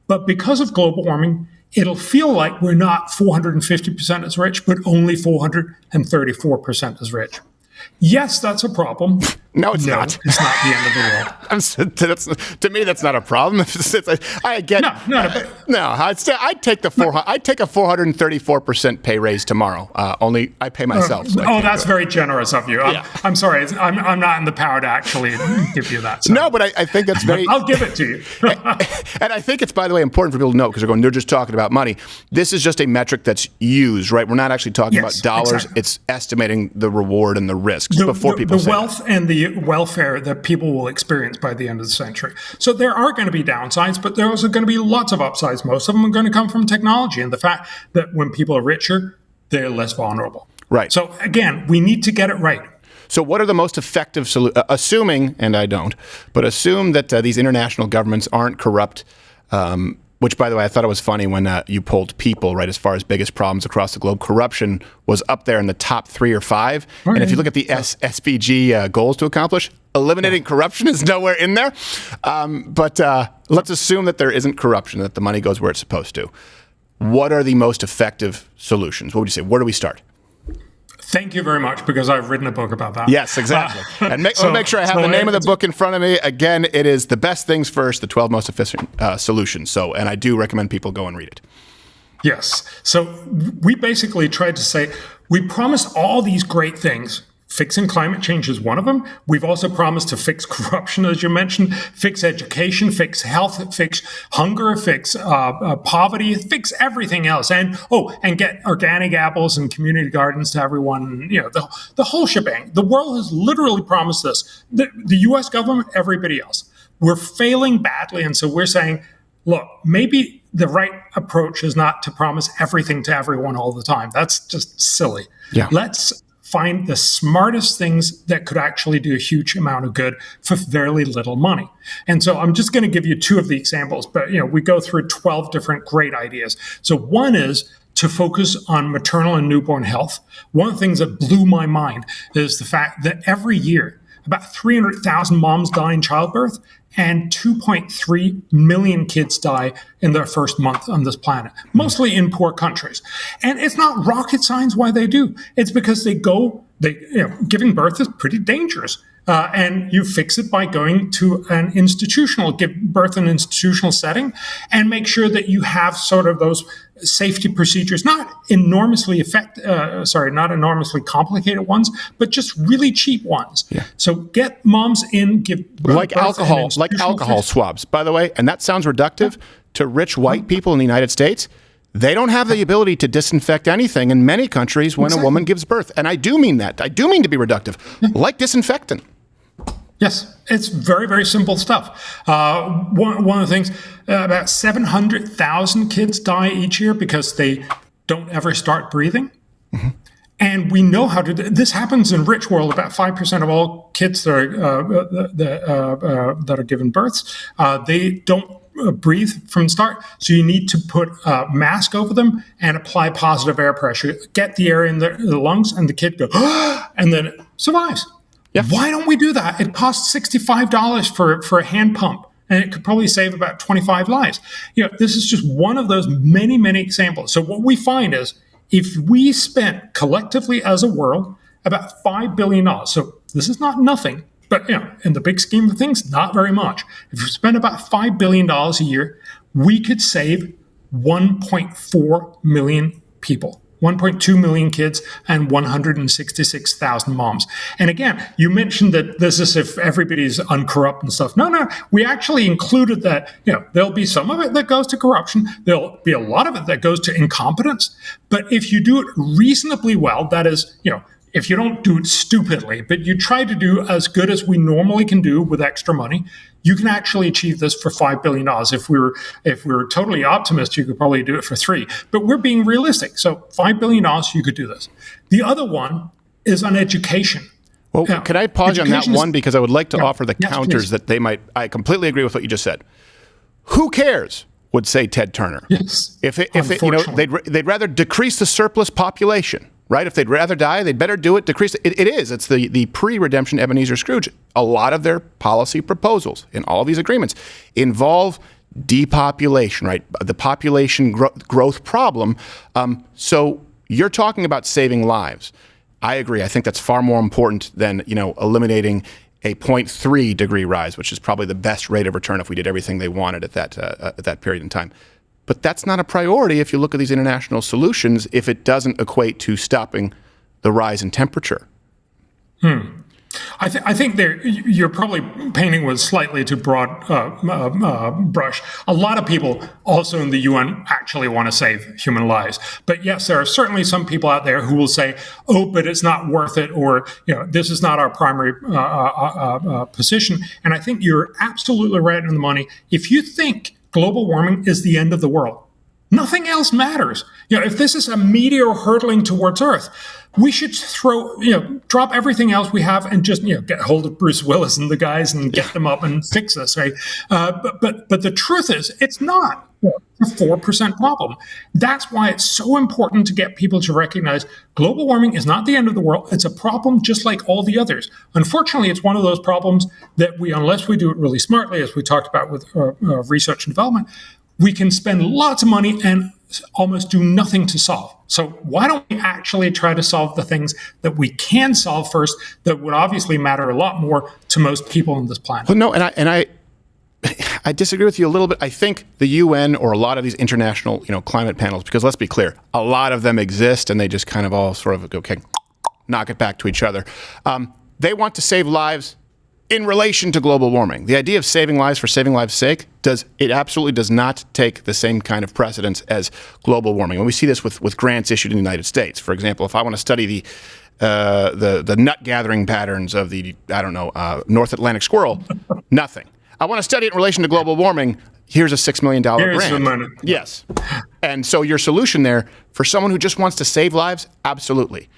But because of global warming, it'll feel like we're not 450% as rich, but only 434% as rich. Yes, that's a problem. No, it's not. It's not the end of the world. To me, that's not a problem. I get I'd take a 434% pay raise tomorrow. Only I pay myself. So that's very generous of you. I'm sorry. I'm not in the power to actually give you that. So. No, but I think that's very. I'll give it to you. And I think it's, by the way, important for people to know, because they're just talking about money. This is just a metric that's used, right? We're not actually talking about dollars. Exactly. It's estimating the reward and the risks before people say the wealth and the welfare that people will experience by the end of the century. So there are going to be downsides, but there are also going to be lots of upsides. Most of them are going to come from technology and the fact that when people are richer, they're less vulnerable. Right. So again, we need to get it right. So what are the most effective solutions, assuming, and I don't, but assume that these international governments aren't corrupt, which, by the way, I thought it was funny when you polled People, right, as far as biggest problems across the globe. Corruption was up there in the top 3 or 5. Right. And if you look at the SDG goals to accomplish, eliminating corruption is nowhere in there. But let's assume that there isn't corruption, that the money goes where it's supposed to. What are the most effective solutions? What would you say? Where do we start? Thank you very much, because I've written a book about that. Yes, exactly. And make sure I have the name of the book in front of me. Again, it is The Best Things First, the 12 Most Efficient Solutions. And I do recommend people go and read it. Yes. So we basically tried to say, we promised all these great things Fixing climate change is one of them. We've also promised to fix corruption, as you mentioned, fix education, fix health, fix hunger, fix poverty, fix everything else. And get organic apples and community gardens to everyone. The whole shebang. The world has literally promised this. The U.S. government, everybody else. We're failing badly. And so we're saying, look, maybe the right approach is not to promise everything to everyone all the time. That's just silly. Yeah. Let's find the smartest things that could actually do a huge amount of good for very little money. And so I'm just going to give you two of the examples, but we go through 12 different great ideas. So one is to focus on maternal and newborn health. One of the things that blew my mind is the fact that every year, about 300,000 moms die in childbirth, and 2.3 million kids die in their first month on this planet, mostly in poor countries. And it's not rocket science why they do. It's because giving birth is pretty dangerous. And you fix it by going to give birth in an institutional setting, and make sure that you have sort of those safety procedures, not enormously complicated ones, but just really cheap ones. Yeah. So get moms in, give birth like alcohol swabs, by the way. And that sounds reductive to rich white people in the United States. They don't have the ability to disinfect anything in many countries when a woman gives birth. And I do mean that. I do mean to be reductive, like disinfectant. Yes, it's very, very simple stuff. One of the things, about 700,000 kids die each year because they don't ever start breathing. Mm-hmm. And we know how to do this. Happens in rich world. About 5% of all kids that are given births, they don't breathe from the start. So you need to put a mask over them and apply positive air pressure. Get the air in the lungs, and the kid goes, and then it survives. Yeah. Why don't we do that? It costs $65 for a hand pump, and it could probably save about 25 lives. This is just one of those many, many examples. So what we find is, if we spent collectively as a world about $5 billion, so this is not nothing, but in the big scheme of things, not very much. If we spend about $5 billion a year, we could save 1.4 million people. 1.2 million kids and 166,000 moms. And again, you mentioned that this is if everybody's uncorrupt and stuff. No, we actually included that, there'll be some of it that goes to corruption. There'll be a lot of it that goes to incompetence. But if you do it reasonably well, that is, if you don't do it stupidly, but you try to do as good as we normally can do with extra money, you can actually achieve this for $5 billion. If we were totally optimistic, you could probably do it for $3 billion. But we're being realistic. So $5 billion, you could do this. The other one is on education. Well, can I pause on that one? Because I would like to offer the counters that they might. I completely agree with what you just said. Who cares, would say Ted Turner. Yes. If they'd rather decrease the surplus population. Right? If they'd rather die, they'd better do it. Decrease it. It is. It's the pre-redemption Ebenezer Scrooge. A lot of their policy proposals in all these agreements involve depopulation, right? The population growth problem. So you're talking about saving lives. I agree. I think that's far more important than eliminating a 0.3 degree rise, which is probably the best rate of return if we did everything they wanted at that period in time. But that's not a priority if you look at these international solutions, if it doesn't equate to stopping the rise in temperature. I think you're probably painting with slightly too broad brush. A lot of people also in the UN actually want to save human lives. But yes, there are certainly some people out there who will say, but it's not worth it, or this is not our primary position. And I think you're absolutely right on the money. If you think global warming is the end of the world, nothing else matters. If this is a meteor hurtling towards Earth, we should drop everything else we have and just, get hold of Bruce Willis and the guys and get them up and fix this, right? But the truth is, it's not a 4% problem. That's why it's so important to get people to recognize global warming is not the end of the world. It's a problem just like all the others. Unfortunately, it's one of those problems that unless we do it really smartly, as we talked about with research and development, we can spend lots of money and almost do nothing to solve. So why don't we actually try to solve the things that we can solve first, that would obviously matter a lot more to most people on this planet? Well, no, and I disagree with you a little bit. I think the UN or a lot of these international, climate panels, because let's be clear, a lot of them exist and they just kind of all sort of go, okay, knock it back to each other. They want to save lives in relation to global warming. The idea of saving lives for saving lives' sake absolutely does not take the same kind of precedence as global warming. And we see this with grants issued in the United States. For example, if I want to study the nut gathering patterns of the North Atlantic squirrel, nothing. I want to study it in relation to global warming. Here's a $6 million grant. Here's the money. Yes. And so your solution there for someone who just wants to save lives, absolutely.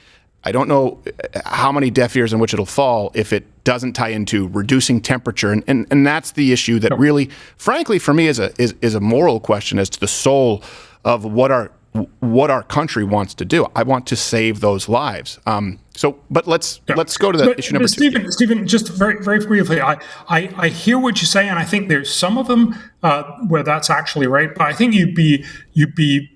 I don't know how many deaf ears in which it'll fall if it doesn't tie into reducing temperature. And that's the issue that really, frankly, for me is a moral question as to the soul of what our country wants to do. I want to save those lives. But let's go to issue number two. Stephen, just very, very briefly, I hear what you say, and I think there's some of them where that's actually right. But I think you'd be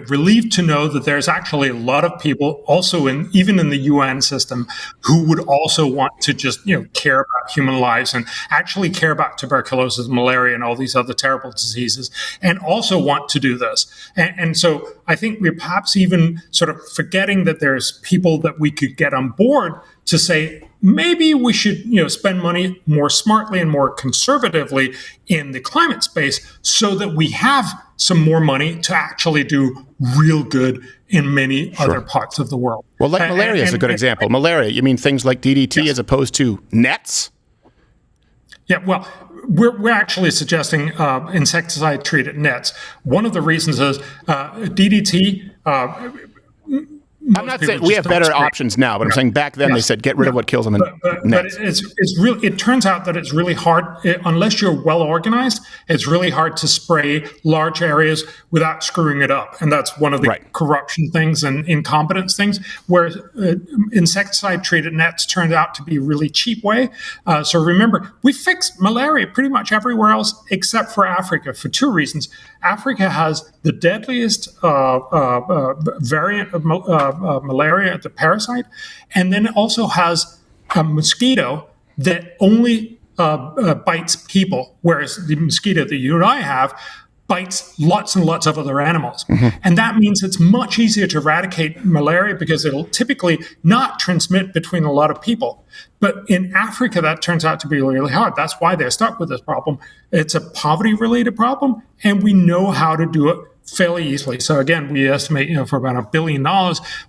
relieved to know that there's actually a lot of people also even in the UN system who would also want to just, care about human lives and actually care about tuberculosis, malaria, and all these other terrible diseases, and also want to do this. And so I think we're perhaps even sort of forgetting that there's people that we could get on board to say, maybe we should, spend money more smartly and more conservatively in the climate space so that we have some more money to actually do real good in many other parts of the world. Well, like malaria is a good example. Malaria, you mean things like DDT as opposed to nets? Yeah, well, we're actually suggesting insecticide-treated nets. One of the reasons is DDT. I'm not saying we have better options now, but I'm saying back then they said get rid of what kills them. But it's really. It turns out that it's really hard unless you're well organized. It's really hard to spray large areas without screwing it up, and that's one of the corruption things and incompetence things. Where insecticide-treated nets turned out to be a really cheap way. So remember, we fixed malaria pretty much everywhere else except for Africa for two reasons. Africa has the deadliest variant of malaria, the parasite, and then it also has a mosquito that only bites people, whereas the mosquito that you and I have bites lots and lots of other animals. Mm-hmm. And that means it's much easier to eradicate malaria because it'll typically not transmit between a lot of people. But in Africa, that turns out to be really hard. That's why they're stuck with this problem. It's a poverty-related problem, and we know how to do it fairly easily. So again, we estimate, for about $1 billion,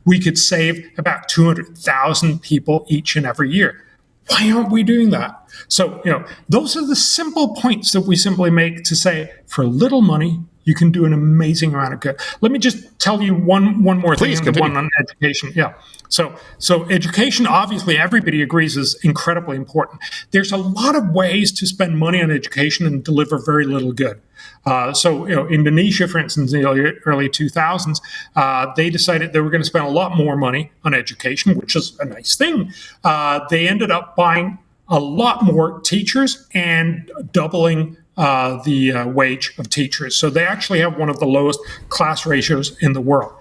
we could save about 200,000 people each and every year. Why aren't we doing that? So, those are the simple points that we simply make to say, for little money, you can do an amazing amount of good. Let me just tell you one more thing, the one on education. Yeah. So education, obviously, everybody agrees is incredibly important. There's a lot of ways to spend money on education and deliver very little good. Indonesia, for instance, in the early 2000s, they decided they were going to spend a lot more money on education, which is a nice thing. They ended up buying a lot more teachers and doubling the wage of teachers. So they actually have one of the lowest class ratios in the world.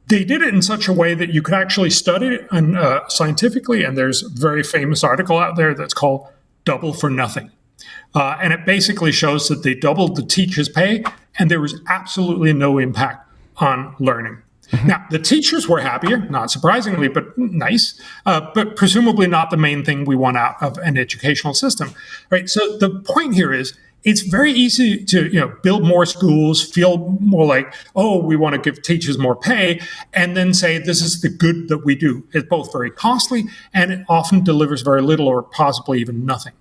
They did it in such a way that you could actually study it scientifically, and there's a very famous article out there that's called Double for Nothing. And it basically shows that they doubled the teachers' pay, and there was absolutely no impact on learning. Mm-hmm. Now, the teachers were happier, not surprisingly, but nice, but presumably not the main thing we want out of an educational system. Right? So the point here is, it's very easy to build more schools, feel more like, we want to give teachers more pay, and then say this is the good that we do. It's both very costly and it often delivers very little or possibly even nothing.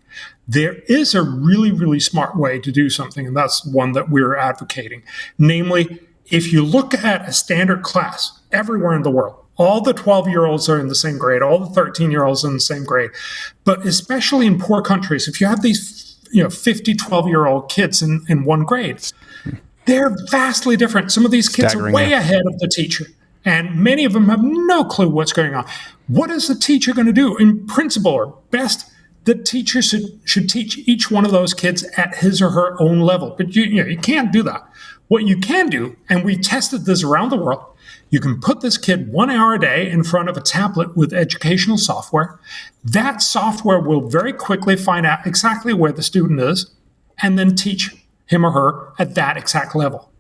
There is a really, really smart way to do something, and that's one that we're advocating. Namely, if you look at a standard class everywhere in the world, all the 12-year-olds are in the same grade, all the 13-year-olds are in the same grade, but especially in poor countries, if you have these 50, 12-year-old kids in one grade, they're vastly different. Some of these kids are way ahead of the teacher, and many of them have no clue what's going on. What is the teacher going to do? In principle, or best, the teacher should teach each one of those kids at his or her own level. But you can't do that. What you can do, and we tested this around the world, you can put this kid 1 hour a day in front of a tablet with educational software. That software will very quickly find out exactly where the student is and then teach him or her at that exact level.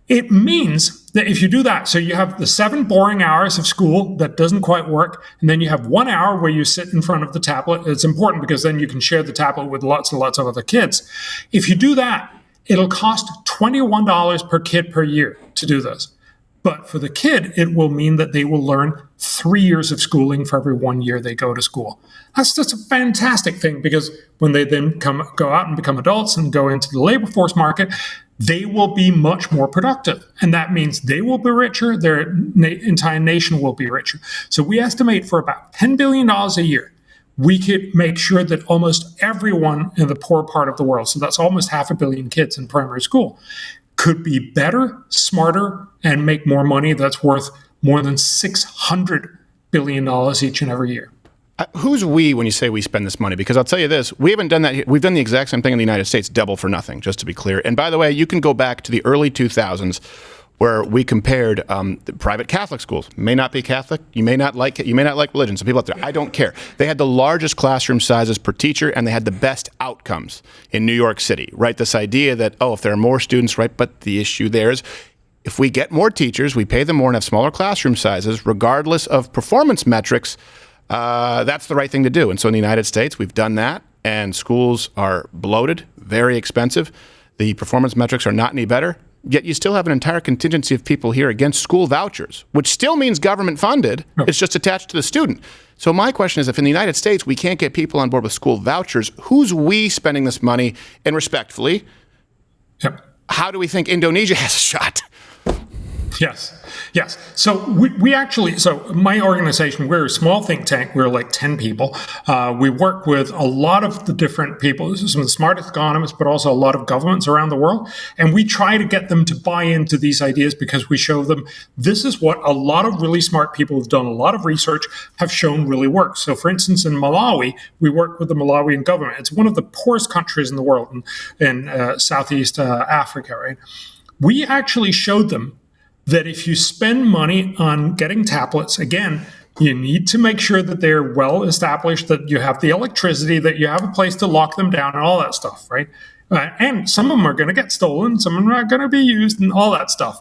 It means if you do that, so you have the 7 boring hours of school that doesn't quite work, and then you have 1 hour where you sit in front of the tablet. It's important because then you can share the tablet with lots and lots of other kids. If you do that, it'll cost $21 per kid per year to do this. But for the kid, it will mean that they will learn 3 years of schooling for every 1 year they go to school. That's just a fantastic thing, because when they then go out and become adults and go into the labor force market, they will be much more productive. And that means they will be richer, their entire nation will be richer. So we estimate for about $10 billion a year, we could make sure that almost everyone in the poor part of the world, so that's almost 500 million kids in primary school, could be better, smarter, and make more money that's worth more than $600 billion each and every year. Who's we when you say we spend this money? Because I'll tell you this, we haven't done that here. We've done the exact same thing in the United States, double for nothing, just to be clear. And by the way, you can go back to the early 2000s where we compared the private Catholic schools. You may not be Catholic, you may not like religion. Some people out there, I don't care. They had the largest classroom sizes per teacher, and they had the best outcomes in New York City, right? This idea that, if there are more students, right? But the issue there is, if we get more teachers, we pay them more and have smaller classroom sizes, regardless of performance metrics, that's the right thing to do. And so in the United States, we've done that, and schools are bloated, very expensive. The performance metrics are not any better. Yet you still have an entire contingency of people here against school vouchers, which still means government funded. It's just attached to the student. So my question is, if in the United States we can't get people on board with school vouchers, who's we spending this money? And respectfully, how do we think Indonesia has a shot? Yes. So we actually, my organization, we're a small think tank. We're like 10 people. We work with a lot of the different people, some of the smartest economists, but also a lot of governments around the world. And we try to get them to buy into these ideas because we show them this is what a lot of really smart people who've done a lot of research have shown really works. So for instance, in Malawi, we work with the Malawian government. It's one of the poorest countries in the world in Southeast Africa, right? We actually showed them that if you spend money on getting tablets, again, you need to make sure that they're well established, that you have the electricity, that you have a place to lock them down and all that stuff, right? And some of them are going to get stolen, some of them are going to be used and all that stuff.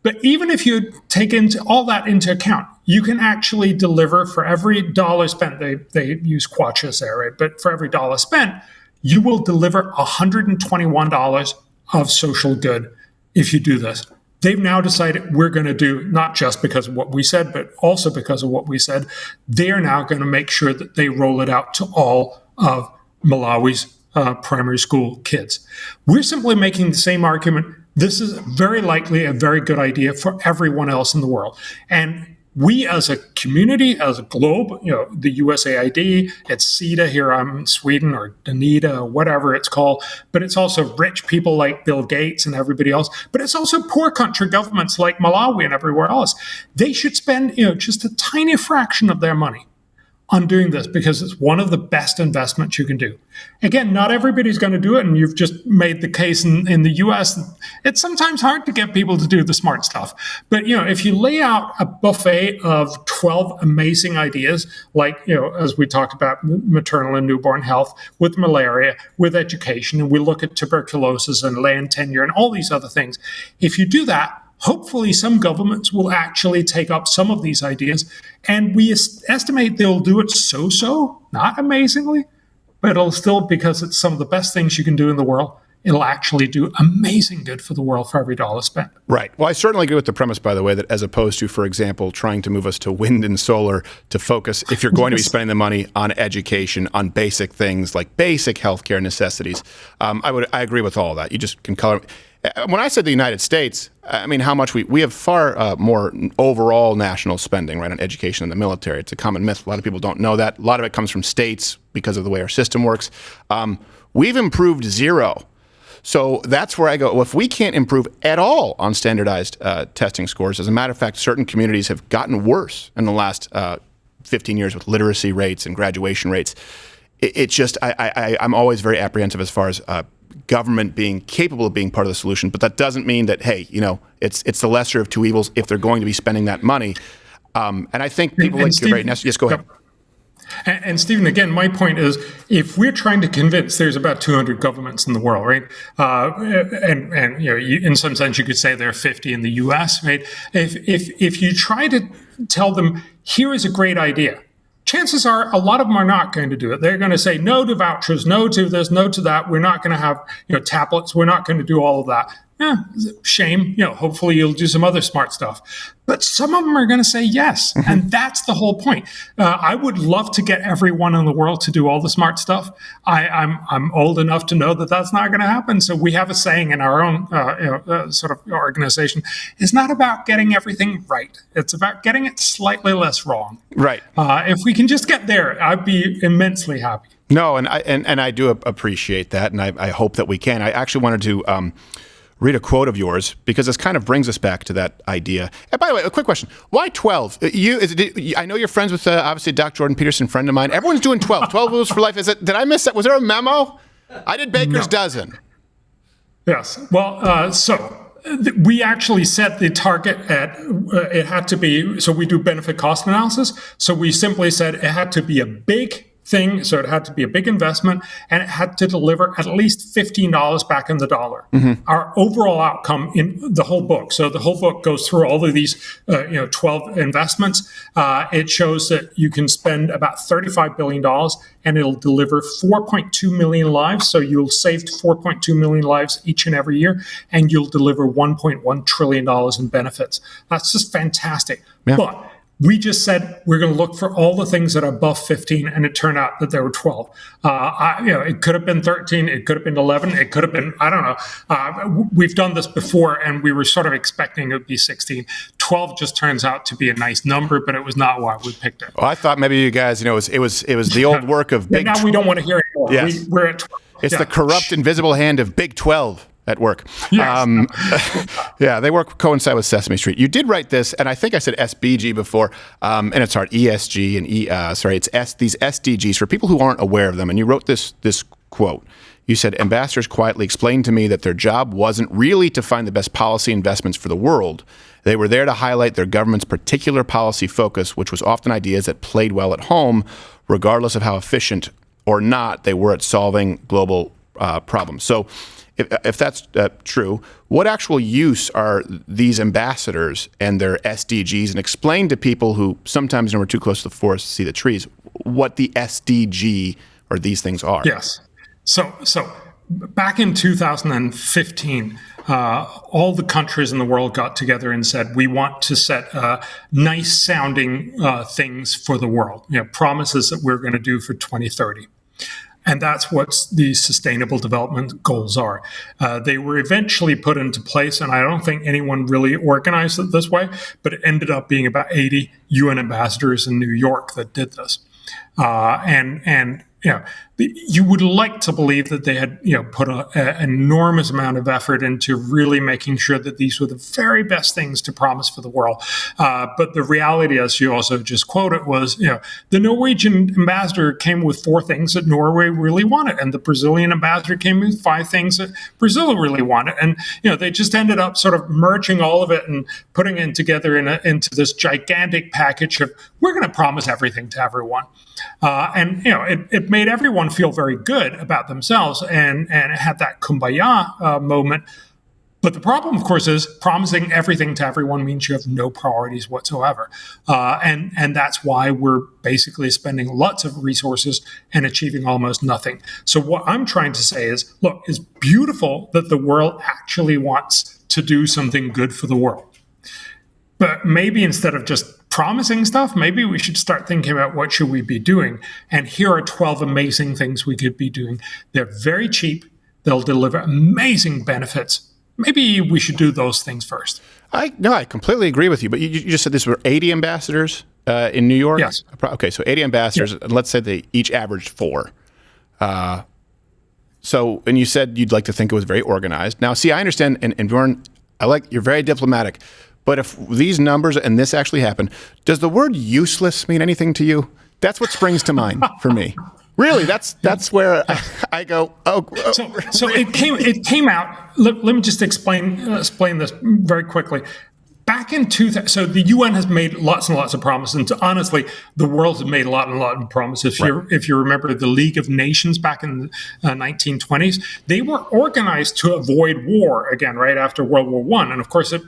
But even if you take all that into account, you can actually deliver for every dollar spent. They use kwachas there, right? But for every dollar spent, you will deliver $121 of social good if you do this. They've now decided we're going to do, not just because of what we said, but also because of what we said, they're now going to make sure that they roll it out to all of Malawi's primary school kids. We're simply making the same argument. This is very likely a very good idea for everyone else in the world. And we as a community, as a globe, the USAID, it's SIDA here in Sweden, or Danida, or whatever it's called, but it's also rich people like Bill Gates and everybody else, but it's also poor country governments like Malawi and everywhere else. They should spend, just a tiny fraction of their money on doing this because it's one of the best investments you can do. Again, not everybody's going to do it, and you've just made the case in the US. It's sometimes hard to get people to do the smart stuff. But, if you lay out a buffet of 12 amazing ideas, like, as we talked about maternal and newborn health, with malaria, with education, and we look at tuberculosis and land tenure and all these other things, if you do that, hopefully some governments will actually take up some of these ideas, and we estimate they'll do it so, not amazingly, but it'll still, because it's some of the best things you can do in the world, it'll actually do amazing good for the world for every dollar spent. Right. Well, I certainly agree with the premise, by the way, that as opposed to, for example, trying to move us to wind and solar, to focus, if you're going to be spending the money on education, on basic things like basic healthcare necessities, I agree with all of that. You just can color. When I said the United States, I mean how much we have far more overall national spending, right, on education and the military. It's a common myth. A lot of people don't know that. A lot of it comes from states because of the way our system works. We've improved zero. So that's where I go, well, if we can't improve at all on standardized testing scores, as a matter of fact, certain communities have gotten worse in the last 15 years with literacy rates and graduation rates. It's just, I'm always very apprehensive as far as government being capable of being part of the solution, but that doesn't mean that, hey, it's the lesser of two evils if they're going to be spending that money. And I think people like Steve, you're very necessary. Yes, go ahead. And Stephen, again, my point is, if we're trying to convince, there's about 200 governments in the world, right? And in some sense, you could say there are 50 in the U.S., right? If you try to tell them, here is a great idea, chances are a lot of them are not going to do it. They're going to say no to vouchers, no to this, no to that. We're not going to have tablets. We're not going to do all of that. Shame. Hopefully you'll do some other smart stuff. But some of them are going to say yes. Mm-hmm. And that's the whole point. I would love to get everyone in the world to do all the smart stuff. I'm old enough to know that that's not going to happen. So we have a saying in our own sort of organization. It's not about getting everything right. It's about getting it slightly less wrong. Right. If we can just get there, I'd be immensely happy. No, and I do appreciate that, and I hope that we can. I actually wanted to read a quote of yours, because this kind of brings us back to that idea. And by the way, a quick question. Why 12? I know you're friends with, obviously, Dr. Jordan Peterson, friend of mine. Everyone's doing 12. 12 rules for life. Did I miss that? Was there a memo? I did Baker's dozen. Yes. Well, we actually set the target at, it had to be, so we do benefit cost analysis. So we simply said it had to be a big thing, so it had to be a big investment, and it had to deliver at least $15 back in the dollar. Mm-hmm. Our overall outcome in the whole book, so the whole book goes through all of these 12 investments. It shows that you can spend about $35 billion and it'll deliver 4.2 million lives. So you'll save 4.2 million lives each and every year, and you'll deliver $1.1 trillion in benefits. That's just fantastic. Yeah. But we just said we're going to look for all the things that are above 15, and it turned out that there were 12. It could have been 13, it could have been 11, it could have been, I don't know. We've done this before, and we were sort of expecting it would be 16. 12 just turns out to be a nice number, but it was not why we picked it. Well, I thought maybe you guys, it was the old work of Big 12. Now we don't want to hear it anymore. Yes. We're at 12. It's the corrupt, invisible hand of Big 12. At work. Yes. Yeah, they coincide with Sesame Street. You did write this, and I think I said SBG before, and it's hard, ESG and it's these SDGs for people who aren't aware of them. And you wrote this quote. You said, ambassadors quietly explained to me that their job wasn't really to find the best policy investments for the world. They were there to highlight their government's particular policy focus, which was often ideas that played well at home, regardless of how efficient or not they were at solving global problems. So if that's true, what actual use are these ambassadors and their SDGs? And explain to people who sometimes we're too close to the forest to see the trees, what the SDG or these things are. Yes. So back in 2015, all the countries in the world got together and said, we want to set nice sounding things for the world, promises that we're going to do for 2030. And that's what the Sustainable Development Goals are. They were eventually put into place, and I don't think anyone really organized it this way, but it ended up being about 80 UN ambassadors in New York that did this. You would like to believe that they had, put an enormous amount of effort into really making sure that these were the very best things to promise for the world. But the reality, as you also just quoted, was, the Norwegian ambassador came with 4 things that Norway really wanted, and the Brazilian ambassador came with 5 things that Brazil really wanted. And, they just ended up sort of merging all of it and putting it together into this gigantic package of, we're going to promise everything to everyone. It made everyone feel very good about themselves and it had that kumbaya moment. But the problem, of course, is promising everything to everyone means you have no priorities whatsoever. And that's why we're basically spending lots of resources and achieving almost nothing. So what I'm trying to say is, look, it's beautiful that the world actually wants to do something good for the world. But maybe instead of just promising stuff, maybe we should start thinking about what should we be doing. And here are 12 amazing things we could be doing. They're very cheap. They'll deliver amazing benefits. Maybe we should do those things first. I completely agree with you. But you just said this were 80 ambassadors in New York? Yes. Okay, so 80 ambassadors. Yes. And let's say they each averaged 4. And you said you'd like to think it was very organized. Now, see, I understand, and Bjorn, you're very diplomatic. But if these numbers and this actually happen, does the word useless mean anything to you? That's what springs to mind for me. Really, that's where I go. So it came out. Let me just explain this very quickly. back in 2000, so the UN has made lots and lots of promises. And honestly, the world has made a lot of promises. If you remember the League of Nations back in the 1920s, they were organized to avoid war again, right after World War I. And of course, it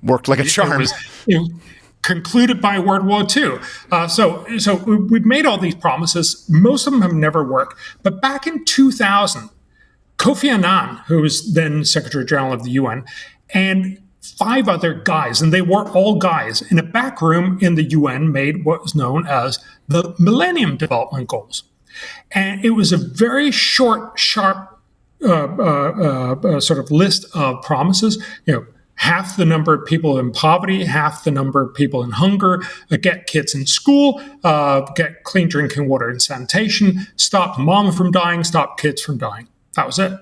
worked like a charm. It was concluded by World War II. So we've made all these promises. Most of them have never worked. But back in 2000, Kofi Annan, who was then Secretary General of the UN, and 5 other guys, and they were all guys, in a back room in the UN made what was known as the Millennium Development Goals. And it was a very short, sharp sort of list of promises. Half the number of people in poverty, half the number of people in hunger, get kids in school, get clean drinking water and sanitation, stop mom from dying, stop kids from dying. That was it.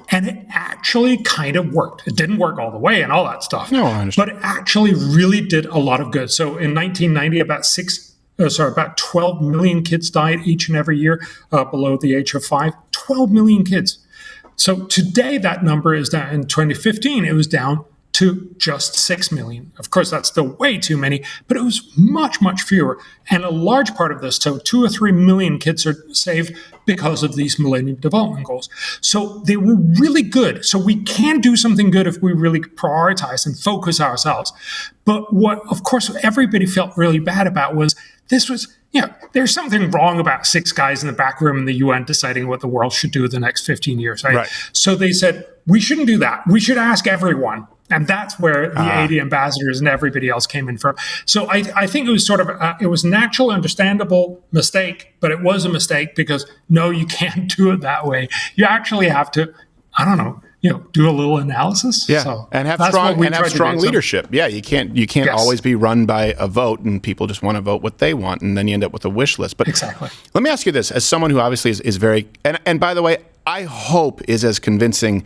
And it actually kind of worked. It didn't work all the way and all that stuff. No, I understand. But it actually really did a lot of good. So in 1990, about 12 million kids died each and every year below the age of 5. 12 million kids. So today that number is down. In 2015, it was down to just 6 million. Of course, that's still way too many, but it was much, much fewer. And a large part of this, so 2 or 3 million kids are saved because of these Millennium Development Goals. So they were really good. So we can do something good if we really prioritize and focus ourselves. But what, of course, everybody felt really bad about was this was, there's something wrong about 6 guys in the back room in the UN deciding what the world should do the next 15 years, right? So they said, we shouldn't do that. We should ask everyone. And that's where the 80 ambassadors and everybody else came in from. So I think it was sort of, it was natural, understandable mistake, but it was a mistake because, no, you can't do it that way. You actually have to, do a little analysis. Yeah, so and have strong leadership. Yeah, you can't always be run by a vote and people just want to vote what they want, and then you end up with a wish list. But exactly. Let me ask you this, as someone who obviously is very, and by the way, I hope is as convincing.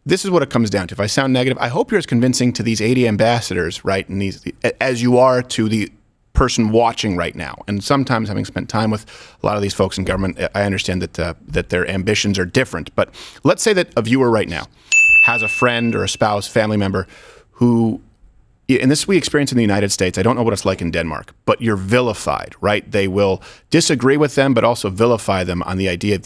This is what it comes down to. If I sound negative, I hope you're as convincing to these 80 ambassadors, right, and these as you are to the person watching right now. And sometimes, having spent time with a lot of these folks in government, I understand that their ambitions are different. But let's say that a viewer right now has a friend or a spouse, family member who, and this we experience in the United States. I don't know what it's like in Denmark, but you're vilified, right? They will disagree with them, but also vilify them on the idea of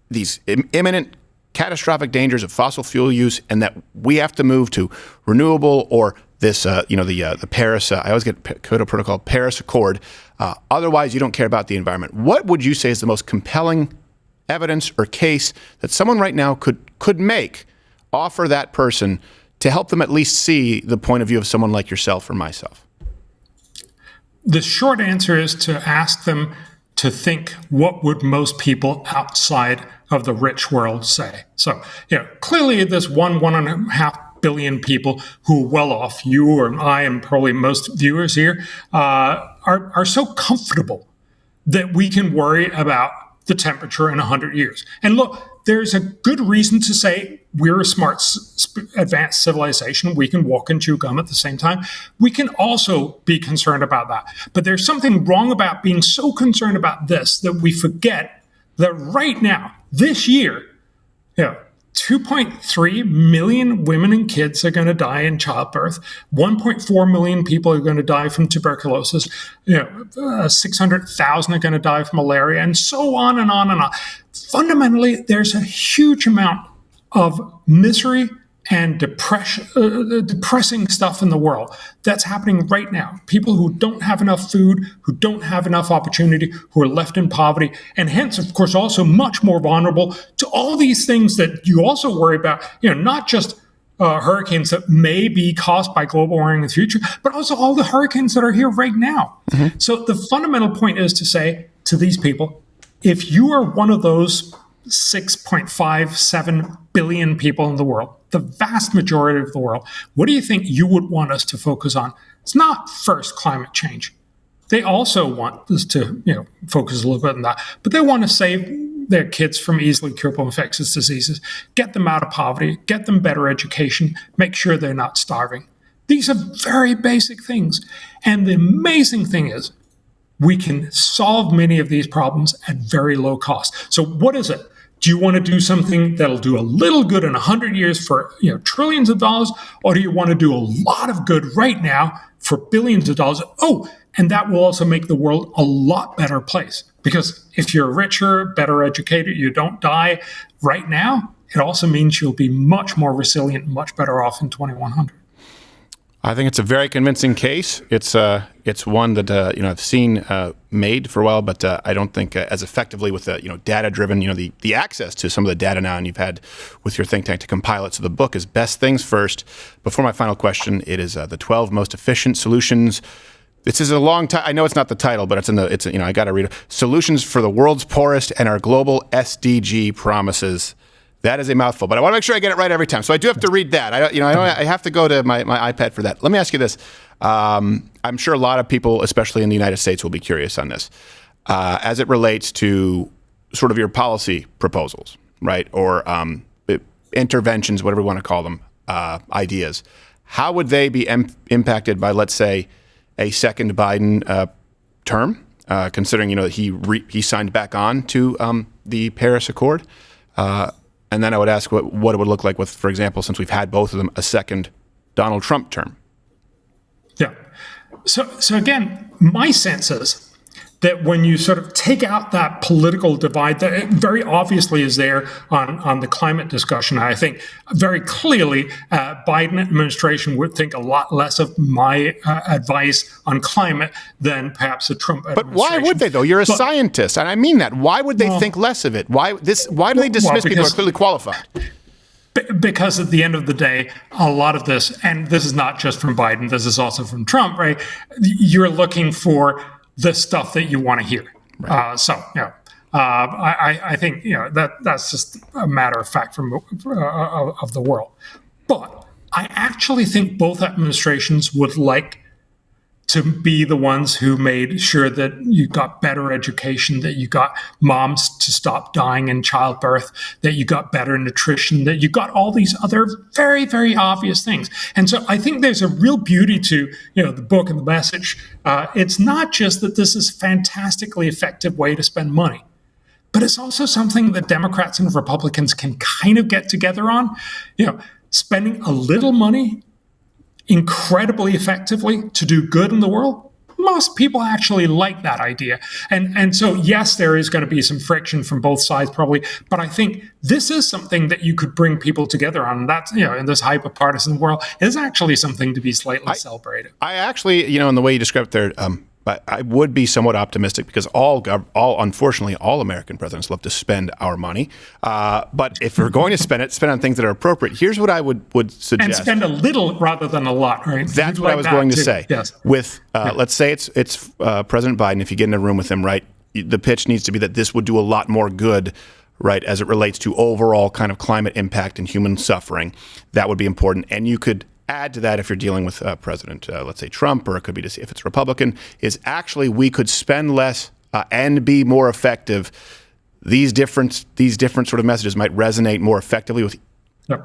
these imminent catastrophic dangers of fossil fuel use, and that we have to move to renewable or this, the Paris. I always get Kyoto Protocol, Paris Accord. Otherwise, you don't care about the environment. What would you say is the most compelling evidence or case that someone right now could offer that person to help them at least see the point of view of someone like yourself or myself? The short answer is to ask them to think, what would most people outside of the rich world say? So, clearly there's 1.5 billion people who are well off. You or I and probably most viewers here are so comfortable that we can worry about the temperature in 100 years. And look, there's a good reason to say we're a smart, advanced civilization. We can walk and chew gum at the same time. We can also be concerned about that. But there's something wrong about being so concerned about this that we forget that right now, this year, 2.3 million women and kids are going to die in childbirth. 1.4 million people are going to die from tuberculosis. 600,000 are going to die from malaria, and so on and on and on. Fundamentally, there's a huge amount of misery and depressing stuff in the world that's happening right now. People who don't have enough food, who don't have enough opportunity, who are left in poverty, and hence, of course, also much more vulnerable to all these things that you also worry about, not just hurricanes that may be caused by global warming in the future, but also all the hurricanes that are here right now. Mm-hmm. So the fundamental point is to say to these people, if you are one of those 6.57 billion people in the world, the vast majority of the world, what do you think you would want us to focus on? It's not first climate change. They also want us to, focus a little bit on that, but they want to save their kids from easily curable infectious diseases, get them out of poverty, get them better education, make sure they're not starving. These are very basic things. And the amazing thing is, we can solve many of these problems at very low cost. So what is it? Do you want to do something that'll do a little good in 100 years for trillions of dollars, or do you want to do a lot of good right now for billions of dollars? Oh, and that will also make the world a lot better place. Because if you're richer, better educated, you don't die right now, it also means you'll be much more resilient, much better off in 2100. I think it's a very convincing case. It's one that I've seen made for a while, but I don't think as effectively with the data-driven, the access to some of the data now, and you've had with your think tank to compile it. So the book is Best Things First. Before my final question, it is the 12 most efficient solutions. This is a long time. I know it's not the title, but I got to read it. Solutions for the world's poorest and our global SDG promises. That is a mouthful, but I want to make sure I get it right every time. So I do have to read that. I have to go to my iPad for that. Let me ask you this. I'm sure a lot of people, especially in the United States, will be curious on this. As it relates to sort of your policy proposals, right? Or interventions, whatever we want to call them, ideas. How would they be impacted by, let's say, a second Biden term, considering he signed back on to the Paris Accord? And then I would ask what it would look like with, for example, since we've had both of them, a second Donald Trump term. Yeah. So again, my sense is that when you sort of take out that political divide that very obviously is there on the climate discussion, I think very clearly Biden administration would think a lot less of my advice on climate than perhaps the Trump administration. But why would they, though? You're a scientist, and I mean that. Why would they think less of it? Why do they dismiss people who are clearly qualified? Because at the end of the day, a lot of this, and this is not just from Biden, this is also from Trump, right? You're looking for the stuff that you want to hear. Right. I think that's just a matter of fact of the world. But I actually think both administrations would like to be the ones who made sure that you got better education, that you got moms to stop dying in childbirth, that you got better nutrition, that you got all these other very, very obvious things. And so I think there's a real beauty to the book and the message. It's not just that this is a fantastically effective way to spend money, but it's also something that Democrats and Republicans can kind of get together on. Spending a little money incredibly effectively to do good in the world, most people actually like that idea. And so, yes, there is going to be some friction from both sides probably, but I think this is something that you could bring people together on. And that's, in this hyper-partisan world, is actually something to be slightly celebrated. I actually, in the way you described it there, but I would be somewhat optimistic because unfortunately, all American presidents love to spend our money. But if we're going to spend on things that are appropriate. Here's what I would suggest. And spend a little rather than a lot, right? That's what I was going to say. Yes. With, let's say it's President Biden, if you get in a room with him, right, the pitch needs to be that this would do a lot more good, right, as it relates to overall kind of climate impact and human suffering. That would be important. And you could add to that if you're dealing with President, let's say Trump, or it could be to see if it's Republican, is actually we could spend less and be more effective. These different sort of messages might resonate more effectively with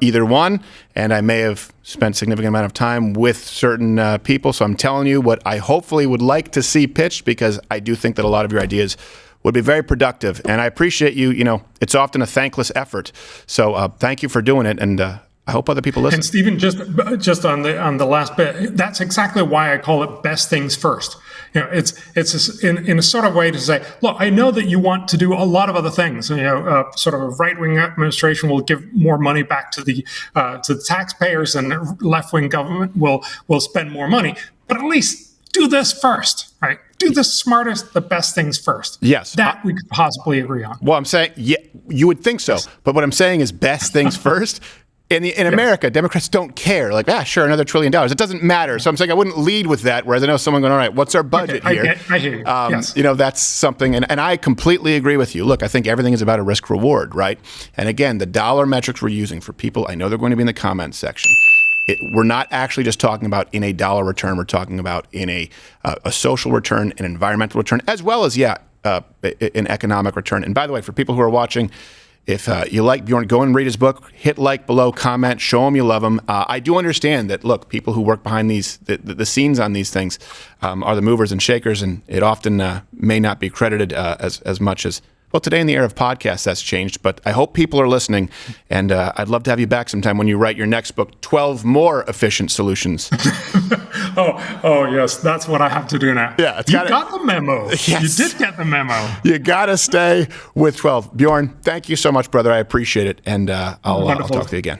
either one. And I may have spent a significant amount of time with certain people. So I'm telling you what I hopefully would like to see pitched, because I do think that a lot of your ideas would be very productive. And I appreciate you. It's often a thankless effort. So thank you for doing it. And I hope other people listen. And Stephen, just on the last bit, that's exactly why I call it best things first. It's in a sort of way to say, look, I know that you want to do a lot of other things. Sort of a right-wing administration will give more money back to the taxpayers, and a left-wing government will spend more money. But at least do this first, right? Do the smartest, the best things first. Yes. That we could possibly agree on. Well, I'm saying, yeah, you would think so. But what I'm saying is best things first. In America, Democrats don't care. Like, sure, another $1 trillion. It doesn't matter. So I'm saying I wouldn't lead with that, whereas I know someone going, all right, what's our budget here? I hear you. Yes. That's something, and I completely agree with you. Look, I think everything is about a risk-reward, right? And again, the dollar metrics we're using for people, I know they're going to be in the comments section. We're not actually just talking about in a dollar return. We're talking about in a social return, an environmental return, as well as, an economic return. And by the way, for people who are watching, if you like Bjorn, go and read his book, hit like below, comment, show him you love him. I do understand that, look, people who work behind the scenes on these things are the movers and shakers, and it often may not be credited as much as Well, today in the era of podcasts, that's changed, but I hope people are listening, and I'd love to have you back sometime when you write your next book, 12 More Efficient Solutions. Oh, yes, that's what I have to do now. Yeah, you got the memo. Yes. You did get the memo. You got to stay with 12. Bjorn, thank you so much, brother. I appreciate it, and I'll talk to you again.